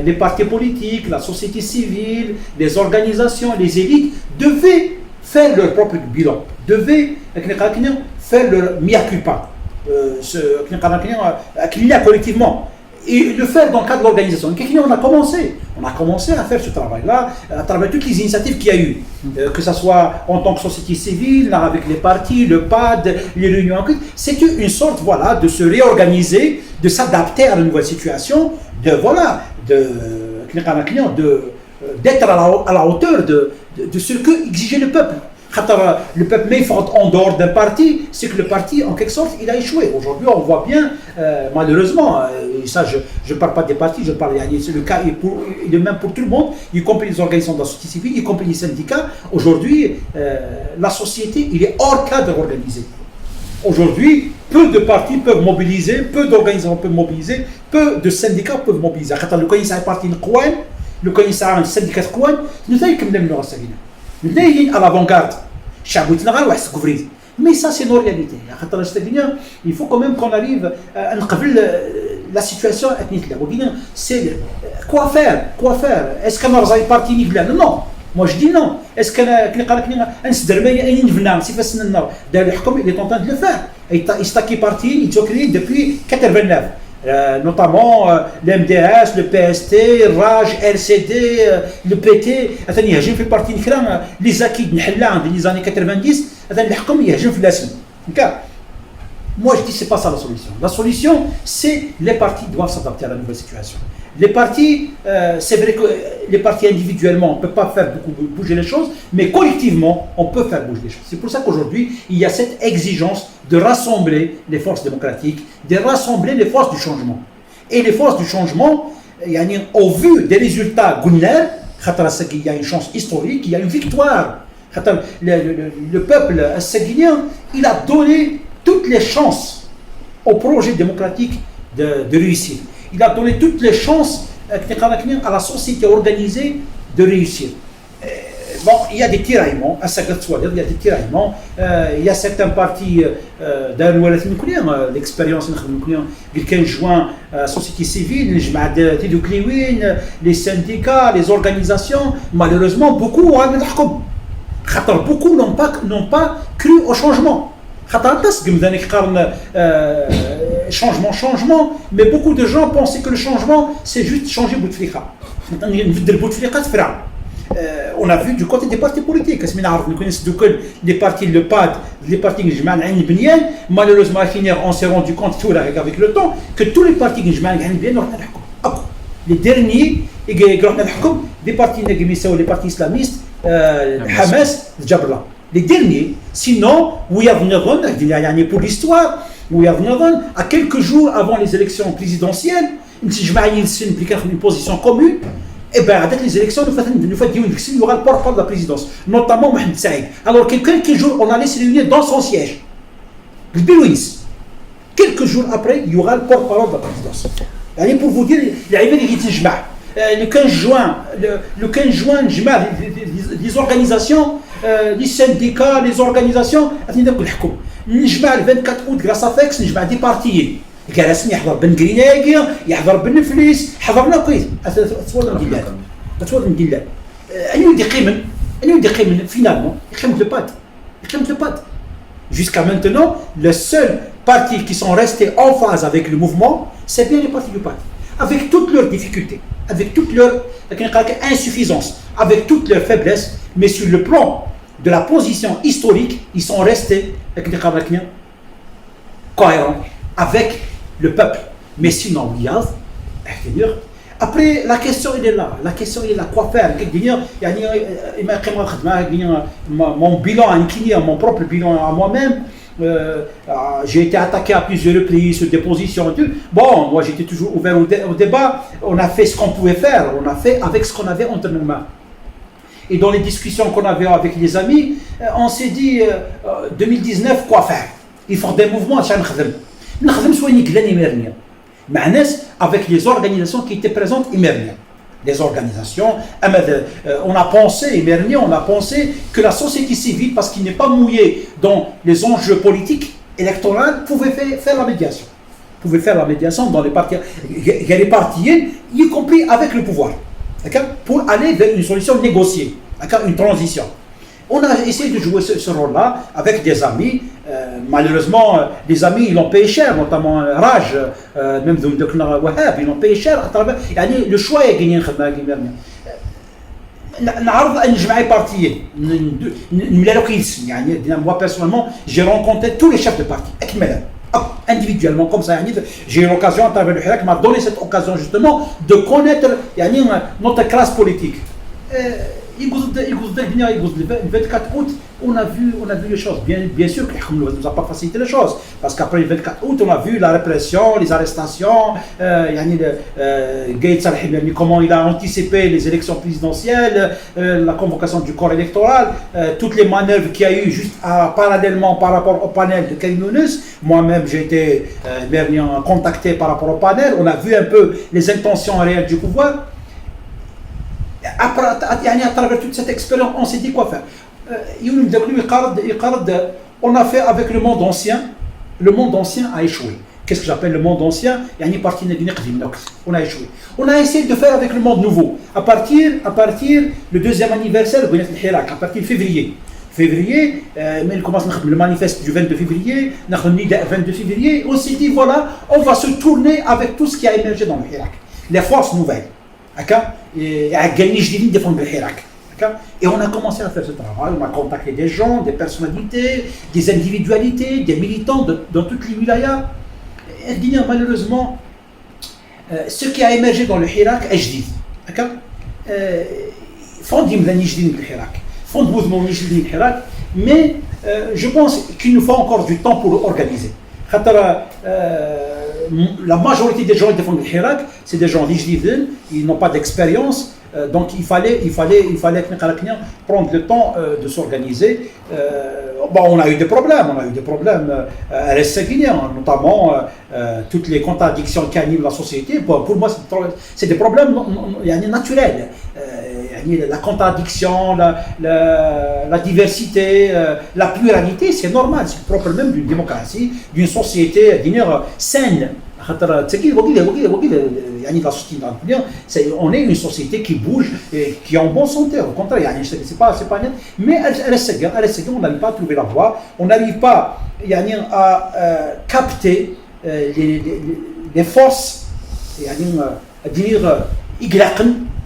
les partis politiques, la société civile, les organisations, les élites devaient faire leur propre bilan, devaient faire leur mea culpa, collectivement. Et le faire dans le cadre de l'organisation. On a commencé à faire ce travail-là à travers toutes les initiatives qu'il y a eu, que ce soit en tant que société civile, avec les partis, le PAD, les réunions. C'est une sorte voilà, de se réorganiser, de s'adapter à la nouvelle situation, d'être à la hauteur de ce que exigeait le peuple. Le peuple met en dehors d'un parti, c'est que le parti, en quelque sorte, il a échoué. Aujourd'hui, on voit bien, malheureusement, et ça, je ne parle pas des partis, je parle, c'est le cas, il est même pour tout le monde, y compris les organisations de la société civile, y compris les syndicats. Aujourd'hui, la société, il est hors cadre organisé. Aujourd'hui, peu de partis peuvent mobiliser, peu d'organisations peuvent mobiliser, peu de syndicats peuvent mobiliser. Le candidat est parti le candidat est un syndicat de Kouane, nous avons comme nous à l'avant-garde. Mais ça, c'est nos réalités. Il faut quand même qu'on arrive à la situation. C'est quoi faire? Est-ce qu'on a un parti? Non. Moi je dis non. Est-ce qu'on a il est en train de le faire. Il est parti depuis 89. Notamment l'MDS, le PST, RAJ, RCD, le PT, il fait partie de les acquis des années 90, moi je dis que ce n'est pas ça la solution. La solution, c'est les partis doivent s'adapter à la nouvelle situation. Les partis, c'est vrai que les partis individuellement, on ne peut pas faire bouger les choses, mais collectivement, on peut faire bouger les choses. C'est pour ça qu'aujourd'hui, il y a cette exigence de rassembler les forces démocratiques, de rassembler les forces du changement. Et les forces du changement, au vu des résultats Gunner, il y a une chance historique, il y a une victoire. Le peuple assaguinien, il a donné toutes les chances au projet démocratique de réussir. Il a donné toutes les chances à la société organisée de réussir. Bon, il y a des tiraillements, il y a certains partis l'expérience de 15 juin, la société civile, les syndicats, les organisations, malheureusement, beaucoup n'ont pas cru au changement. Changement, mais beaucoup de gens pensaient que le changement c'est juste changer Bouteflika. On a vu du côté des partis politiques, les partis le PAD, les partis malheureusement on s'est rendu compte avec le temps que tous les partis les derniers des partis les partis islamistes, Hamas, Jabra. Les derniers, sinon, pour l'histoire, à quelques jours avant les élections présidentielles, une position commune, et bien avec les élections, il y aura le porte-parole de la présidence, notamment Mohamed Saïd. Alors quelques jours, on allait se réunir dans son siège, le Bilouis. Quelques jours après, il y aura le porte-parole de la présidence. Pour vous dire, il y avait le 15 juin, les organisations, les syndicats, les organisations, le 24 août, grâce à FEX, il y a des partis. جالسني يحضر بن قريناقي يحضر بن فليس حضرنا كويس تصور ندير أنو يدقي من finalement يخدم le PAD jusqu'à maintenant le seul parti qui sont restés en phase avec le mouvement c'est bien les partis du PAD avec toutes leurs difficultés avec toutes leurs insuffisances avec toutes leurs faiblesses mais sur le plan de la position historique ils sont restés cohérents avec le peuple. Mais sinon, après, la question elle est là. Quoi faire? Mon bilan, mon propre bilan à moi-même, j'ai été attaqué à plusieurs reprises sur des positions. Bon, moi j'étais toujours ouvert au débat. On a fait ce qu'on pouvait faire. On a fait avec ce qu'on avait entre nos mains. Et dans les discussions qu'on avait avec les amis, on s'est dit 2019, quoi faire? Il faut des mouvements. Avec les organisations qui étaient présentes les organisations, on a pensé que la société civile, parce qu'il n'est pas mouillé dans les enjeux politiques électoraux, pouvait faire la médiation. pouvait faire la médiation dans les partis, il y a les partis, y compris avec le pouvoir, d'accord, pour aller vers une solution négociée, d'accord, une transition. On a essayé de jouer ce rôle-là avec des amis. Malheureusement, les amis, ils l'ont payé cher, notamment Raj, même Dr Wahab, ils l'ont payé cher à travers. Le choix est gagné. نعرض ان نجمع بارتيين نملا له كيسم يعني moi personnellement j'ai rencontré tous les chefs de parti اكملا individuellement comme ça يعني j'ai eu l'occasion à travers le Hirak m'a donné cette occasion justement de connaître يعني notre classe politique. Le 24 août, on a vu les choses. Bien sûr que ne nous a pas facilité les choses. Parce qu'après le 24 août, on a vu la répression, les arrestations, comment il a anticipé les élections présidentielles, la convocation du corps électoral, toutes les manœuvres qu'il y a eu juste parallèlement par rapport au panel de Karim Younous. Moi-même, j'ai été contacté par rapport au panel. On a vu un peu les intentions réelles du pouvoir. Après, à travers toute cette expérience, on s'est dit quoi faire. On a fait avec le monde ancien. Le monde ancien a échoué. Qu'est-ce que j'appelle le monde ancien? On a échoué. On a essayé de faire avec le monde nouveau. À partir le deuxième anniversaire, à partir de février. Mais il commence le manifeste du 22 février, le 22 février. On s'est dit voilà, on va se tourner avec tout ce qui a émergé dans le Hirak. Les forces nouvelles. Et on a commencé à faire ce travail, on a contacté des gens, des personnalités, des individualités, des militants dans toutes les wilayas. Et malheureusement, ce qui a émergé dans le Hirak est jdid. Mais je pense qu'il nous faut encore du temps pour organiser. La majorité des gens qui défendent le Hirak, c'est des gens riches, ils n'ont pas d'expérience, donc il fallait prendre le temps de s'organiser. On a eu des problèmes à l'Essaguinien, notamment toutes les contradictions qui animent la société. Pour moi, c'est des problèmes naturels. La contradiction, la diversité, la pluralité, c'est normal, c'est propre même d'une démocratie, d'une société saine. On est une société qui bouge et qui est en bonne santé, au contraire, c'est pas net. Mais on n'arrive pas à trouver la voie, on n'arrive pas à capter les forces, à dire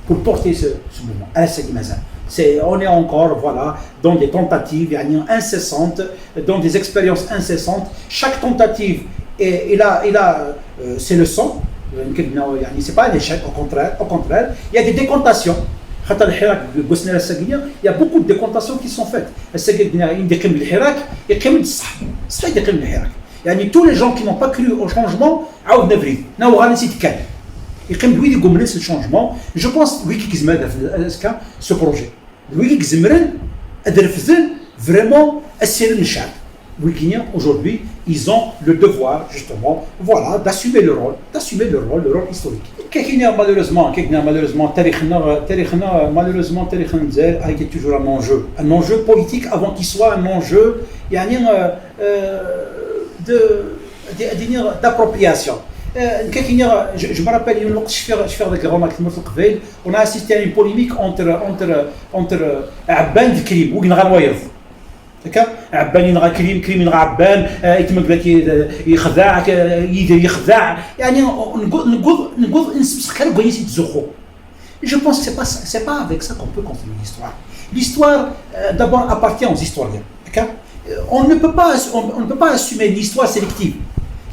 pour porter ce mouvement. On est encore dans des tentatives incessantes, dans des expériences incessantes. Chaque tentative, c'est le sang. C'est pas un échec, au contraire. Il y a des décantations. Il y a beaucoup de décantations qui sont faites. Tous les gens qui n'ont pas cru au changement, ce changement. Je pense que ce projet. Vraiment, aujourd'hui, ils ont le devoir, justement, d'assumer le rôle historique. Malheureusement, a été toujours un enjeu politique avant qu'il soit un enjeu d'appropriation. Je me rappelle, on a assisté à une polémique entre Abban et Krim, ou عبان ينغى كريم ينغى عبان يتمك لك يخدعك يخدع نقول نسبسخ كان بغيتي تزخو. Je pense que c'est pas avec ça qu'on peut construire l'histoire. L'histoire d'abord appartient aux historiens. On ne peut pas assumer l'histoire sélective.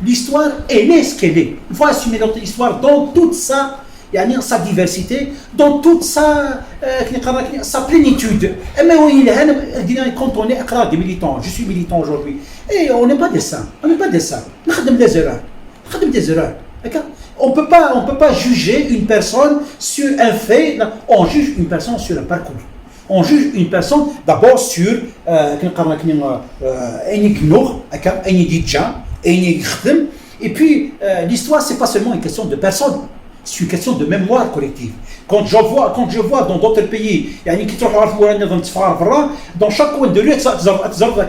L'histoire elle est ce qu'elle est. Il faut assumer notre histoire dans toute sa diversité, dans toute sa plénitude. Quand on est des militants, je suis militant aujourd'hui, et on n'est pas des saints. On fait des erreurs. On peut pas juger une personne sur un fait, on juge une personne sur un parcours. On juge une personne d'abord sur et puis l'histoire c'est pas seulement une question de personne. C'est une question de mémoire collective. Quand je vois dans d'autres pays, يعني كي تروحوا عرفوا النظام تفار برا dans chaque coin de rue تزرب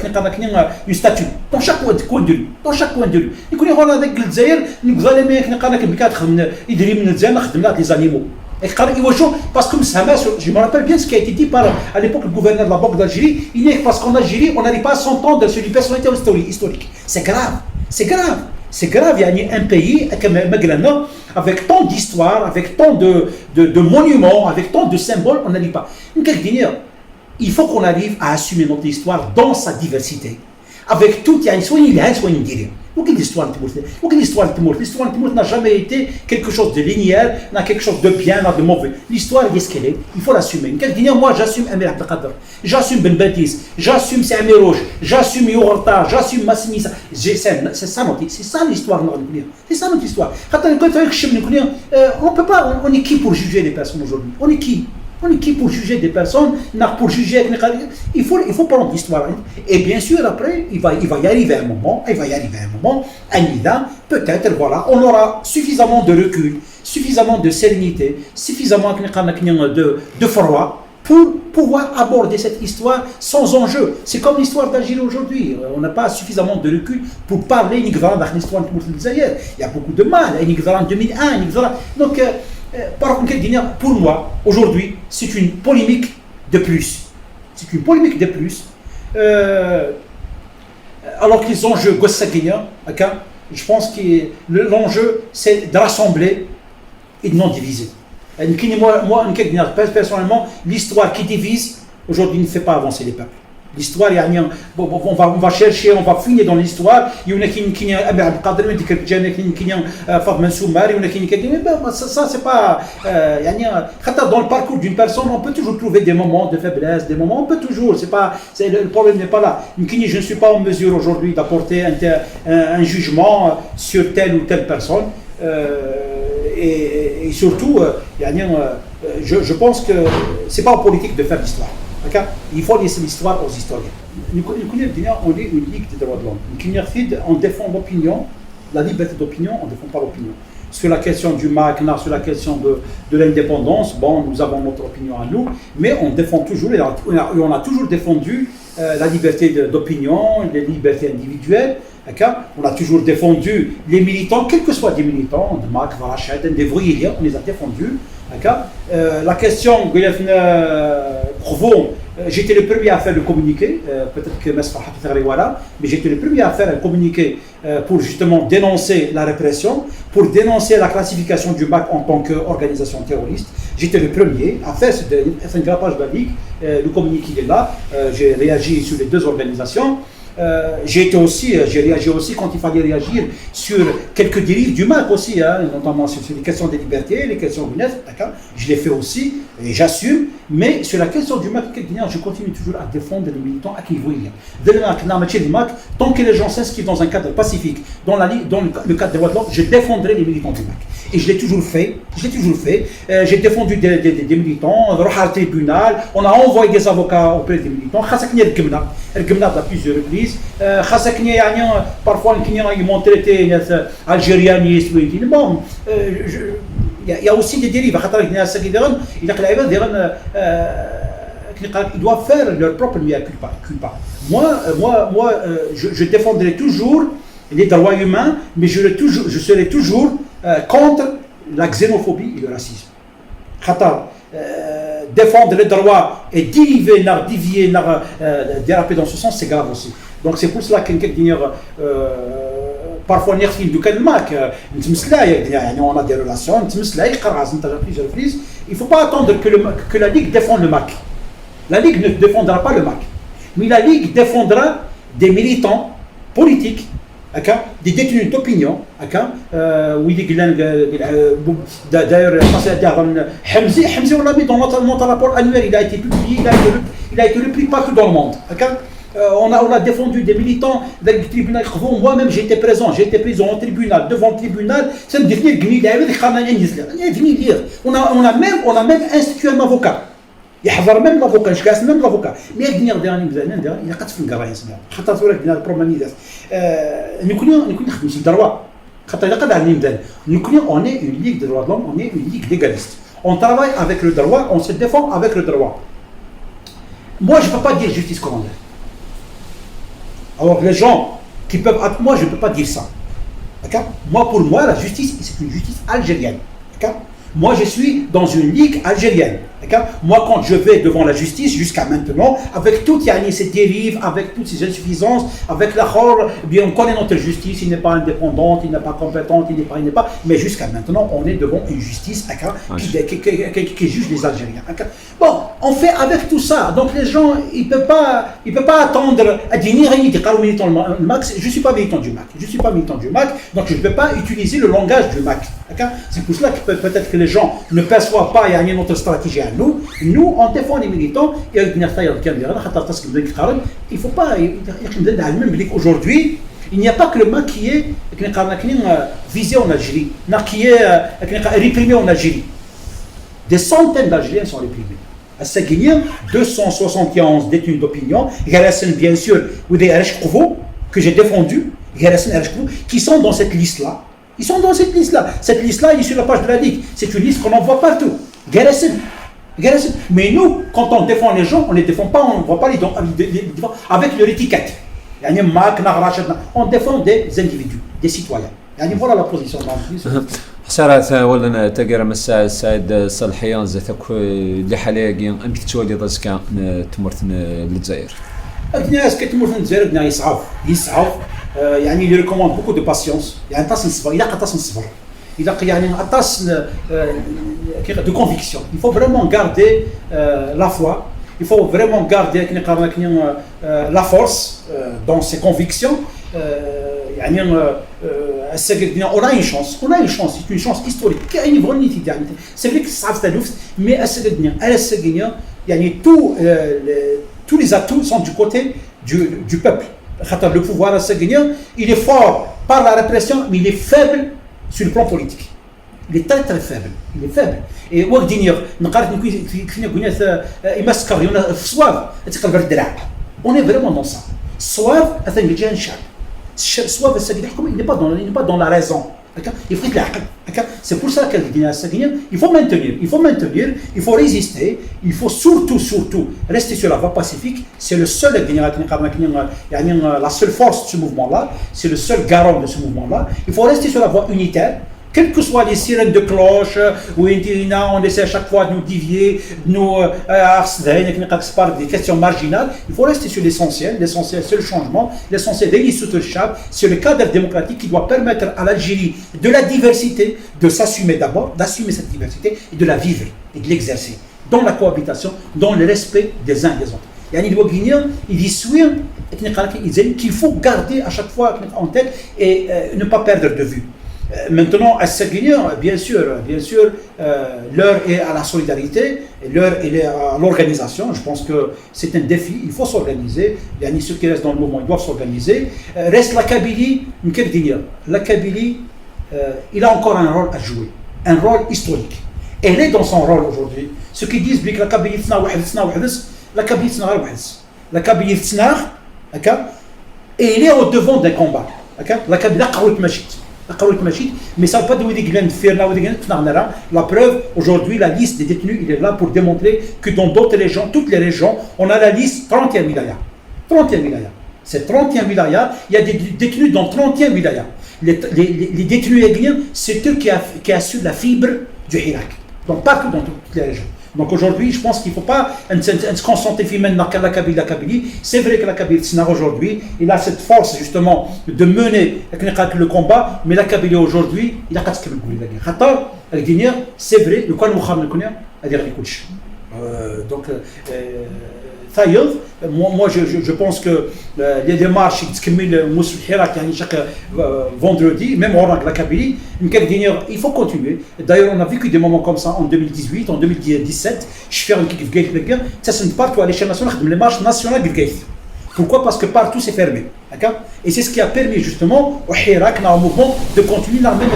une statue dans chaque coin de rue dans chaque coin de rue يكون يقول هذاك الجزائر نقول لهم كنا قالك بكات خدم يدري من الجزائر نخدم لها les animaux parce que je me rappelle bien ce qui a été dit par à l'époque le gouverneur de la Banque d'Algérie, il est parce qu'en Algérie on n'arrive pas à s'entendre sur les personnalités historiques. C'est grave. C'est grave, il y a un pays avec tant d'histoire, avec tant de monuments, avec tant de symboles, on n'arrive pas. Il faut qu'on arrive à assumer notre histoire dans sa diversité. Avec tout, il y a soit il y a, soit il y a. L'histoire n'a jamais été quelque chose de linéaire, n'a quelque chose de bien, n'a de mauvais. L'histoire est ce qu'elle est, il faut l'assumer. Moi j'assume Amir Abdelkader, j'assume Ben Badis, j'assume Sami Roche, j'assume Yourta, j'assume Massimissa. C'est ça l'histoire. C'est ça notre histoire. On peut pas, on est qui pour juger les personnes aujourd'hui? On est qui pour juger des personnes, pour juger il faut prendre l'histoire. Et bien sûr après il va y arriver un moment, Anida, peut-être voilà, on aura suffisamment de recul, suffisamment de sérénité, suffisamment de froid pour pouvoir aborder cette histoire sans enjeu. C'est comme l'histoire d'Algérie aujourd'hui. On n'a pas suffisamment de recul pour parler de l'histoire de Zaïre. Il y a beaucoup de mal. Il y a en 2001, donc pour moi, aujourd'hui, c'est une polémique de plus. Alors que les enjeux je pense que l'enjeu, c'est de rassembler et de non diviser. Moi, personnellement, l'histoire qui divise, aujourd'hui, ne fait pas avancer les peuples. L'histoire, on va chercher, on va fouiller dans l'histoire. Il y en a qui ça c'est pas dans le parcours d'une personne, on peut toujours trouver des moments de faiblesse, des moments, on peut toujours, le problème n'est pas là. Je ne suis pas en mesure aujourd'hui d'apporter un jugement sur telle ou telle personne. Et surtout, je pense que c'est pas en politique de faire l'histoire. Il faut laisser l'histoire aux historiens. On est une ligue des droits de l'homme. On défend l'opinion, la liberté d'opinion, on ne défend pas l'opinion. Sur la question du MAC, sur la question de l'indépendance, nous avons notre opinion à nous, mais on défend toujours, et on a toujours défendu la liberté d'opinion, les libertés individuelles. On a toujours défendu les militants, quels que soient des militants, de MAC, Varached, des Vrouyéliens, on les a défendus. La question j'étais le premier à faire le communiqué, peut-être que mais j'étais le premier à faire un communiqué pour justement dénoncer la répression, pour dénoncer la classification du MAC en tant qu'organisation terroriste. J'étais le premier à faire un grappage balique, le communiqué est là, j'ai réagi sur les deux organisations. J'ai réagi aussi quand il fallait réagir sur quelques dérives du MAC aussi, notamment sur les questions des libertés, les questions du net, je l'ai fait aussi, et j'assume, mais sur la question du MAC, je continue toujours à défendre les militants à qui ils voient. Tant que les gens s'inscrivent dans un cadre pacifique, dans le cadre des droits de l'homme, je défendrai les militants du MAC. Et je l'ai toujours fait. J'ai défendu des militants, on a au tribunal, on a envoyé des avocats auprès des militants. Elle à plusieurs reprises. Parfois, ils m'ont traité algérianiste. Bon, il y a aussi des dérives. Ils doivent faire leur propre mea culpa. Moi, je défendrai toujours les droits humains, mais je serai toujours contre la xénophobie et le racisme. Défendre les droits et dévier, déraper dans ce sens, c'est grave aussi. Donc c'est pour cela qu'un parfois on a des relations, il ne faut pas attendre que la Ligue défende le MAC. La Ligue ne défendra pas le MAC, mais la Ligue défendra des militants politiques, des détenus d'opinion. D'ailleurs, Hamzi, on l'a mis dans notre rapport annuel, il a été publié, il a été repris partout dans le monde. On a défendu des militants du tribunal. Moi-même, j'étais présent au tribunal, devant le tribunal. C'est me dire, on a même institué un avocat. يحضر même l'avocat, je casse même l'avocat. Mais il y a des gens qui ont fait un garage. خاطر تقول لك البرومانيات نكون نخدموا droit. خاطر إذا قد علينا on est une ligue de droits de l'homme, on est une ligue d'égaliste. on travaille avec le droit, on se défend avec le droit. Moi, je ne peux pas dire justice coloniale. Alors, les gens qui peuvent. Moi, je ne peux pas dire ça. D'accord? Moi, pour moi, la justice, c'est une justice algérienne. D'accord? Moi, je suis dans une ligue algérienne. D'accord? Moi, quand je vais devant la justice, jusqu'à maintenant, avec toutes ces dérives, avec toutes ces insuffisances, avec la khor, bien, on connaît notre justice, il n'est pas indépendante, il n'est pas compétente, il n'est pas. Mais jusqu'à maintenant, on est devant une justice qui juge les Algériens. D'accord? Bon, on fait avec tout ça. Donc, les gens, ils ne peuvent pas attendre à dire militant le MAC. Je ne suis pas militant du MAC. Je suis pas militant du MAC, donc je ne peux pas utiliser le langage du MAC. C'est pour cela que peut-être que les gens ne perçoivent pas notre stratégie à nous. Nous, on défend les militants. Il ne faut pas. Aujourd'hui, il n'y a pas que le MAC qui est visé en Algérie, qui est réprimé en Algérie. Des centaines d'Algériens sont réprimés. À Seguinien, 271 détenus d'opinion, bien sûr, que j'ai défendu, qui sont dans cette liste-là. Ils sont dans cette liste-là. Cette liste-là, elle est sur la page de la Ligue. C'est une liste qu'on envoie partout. Mais nous, quand on défend les gens, on ne les défend pas, on ne voit pas les défend avec leur étiquette. On défend des individus, des citoyens. Voilà la position. حسارة ولا تقرا مساء السعيد الصالحيان زاتك اللي حاليا أمك تولي ضزكا تمرتن للجزائر. الناس كتمر في الجزائر يصعب يعني اللي ريكوموند بوكو دو باسيونس يعني تصل الصبر إذا قطع الصبر إذا يعني تصل de conviction. Il faut vraiment garder la foi. Il faut vraiment garder la force dans ses convictions. On a une chance, c'est une chance historique. C'est vrai que ça a fait mais tous les atouts sont du côté du peuple. Le pouvoir il est fort par la répression, mais il est faible sur le plan politique. Il est très très faible. Et on est vraiment dans ça. Il n'est pas dans la raison. C'est pour ça qu'il faut maintenir, il faut résister, il faut surtout rester sur la voie pacifique. C'est le seul, la seule force de ce mouvement-là, c'est le seul garant de ce mouvement-là. Il faut rester sur la voie unitaire. Quelles que soient les sirènes de cloche, où on essaie à chaque fois de nous dévier, de nous par des questions marginales, il faut rester sur l'essentiel. L'essentiel, c'est le changement. L'essentiel, c'est le cadre démocratique qui doit permettre à l'Algérie de la diversité, de s'assumer d'abord, d'assumer cette diversité et de la vivre et de l'exercer dans la cohabitation, dans le respect des uns et des autres. Il dit qu'il faut garder à chaque fois en tête et ne pas perdre de vue. Maintenant, à Seguinien, bien sûr, l'heure est à la solidarité, l'heure est à l'organisation. Je pense que c'est un défi, il faut s'organiser. Ceux qui restent dans le mouvement, ils doivent s'organiser. Reste la Kabylie, la Kabylie, il a encore un rôle à jouer, un rôle historique. Elle est dans son rôle aujourd'hui. Ceux qui disent que la Kabylie, la Kabylie, la Kabylie, et il est au devant d'un combat. La Kabylie, mais ça ne veut pas dire la preuve, aujourd'hui, la liste des détenus, il est là pour démontrer que dans d'autres régions, toutes les régions, on a la liste 31 wilayas. 31 wilayas. C'est 31 wilayas, il y a des détenus dans 31 wilayas. Les détenus aiguillens, c'est eux qui assurent la fibre du Hirak. Donc partout dans toutes les régions. Donc aujourd'hui, je pense qu'il ne faut pas se concentrer maintenant sur la Kabylie. C'est vrai que la Kabylie aujourd'hui, il a cette force justement de mener le combat, mais la Kabylie aujourd'hui, il a qu'à ce qu'il y a. C'est vrai, le quoi nous savons donc moi je pense que les démarches chaque vendredi, même au la Kabylie, il faut continuer. D'ailleurs, on a vécu des moments comme ça en 2018, en 2017. Je fais un kick de ça se partout à l'échelle nationale, les marches nationales de Pourquoi? Parce que partout c'est fermé. D'accord? Et c'est ce qui a permis justement au Hirak, dans le mouvement, de continuer l'armée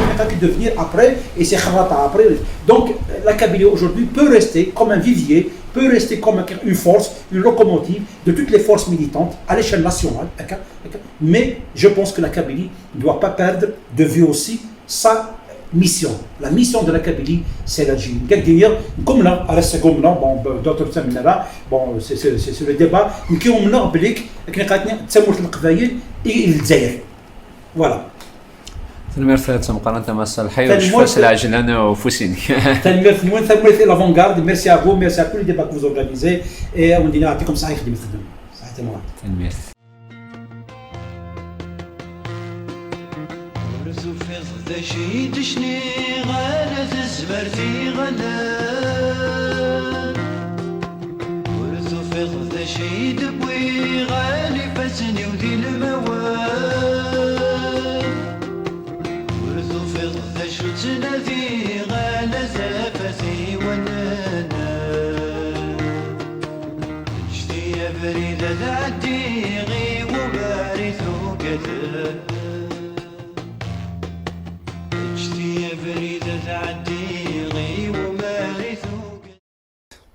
de venir après, et c'est Kharata après. Donc la Kabylie aujourd'hui peut rester comme un vivier, peut rester comme une force, une locomotive de toutes les forces militantes à l'échelle nationale. Mais je pense que la Kabylie ne doit pas perdre de vue aussi mission. La mission de la Kabylie, c'est l'Algérie. C'est-à-dire, comme là, à la seconde, bon, d'autres termes là, bon, c'est le débat, mais qui ont mené بليك كنا قاتنا تسموت القبائل إلى الجزائر. Voilà. تنميرت مقارنة مع الصالحية وشفاس العجلان وفوسيني. تنميرت نوين تنميرت l'avant-garde. Merci à vous, merci à tous les débats que vous organisez et on dit نعطيكم صحيح خدمة الخدمة. صحيح تمام. تنميرت. ورث ذا شي تشني غالة الزبرتي غلا ورث ذا شي دبوي غالي فسني وذي الموال ورث ذا شو تنادي غالة زفتي ونانا جدي يا بريدة تعدي غي وبارث وقتل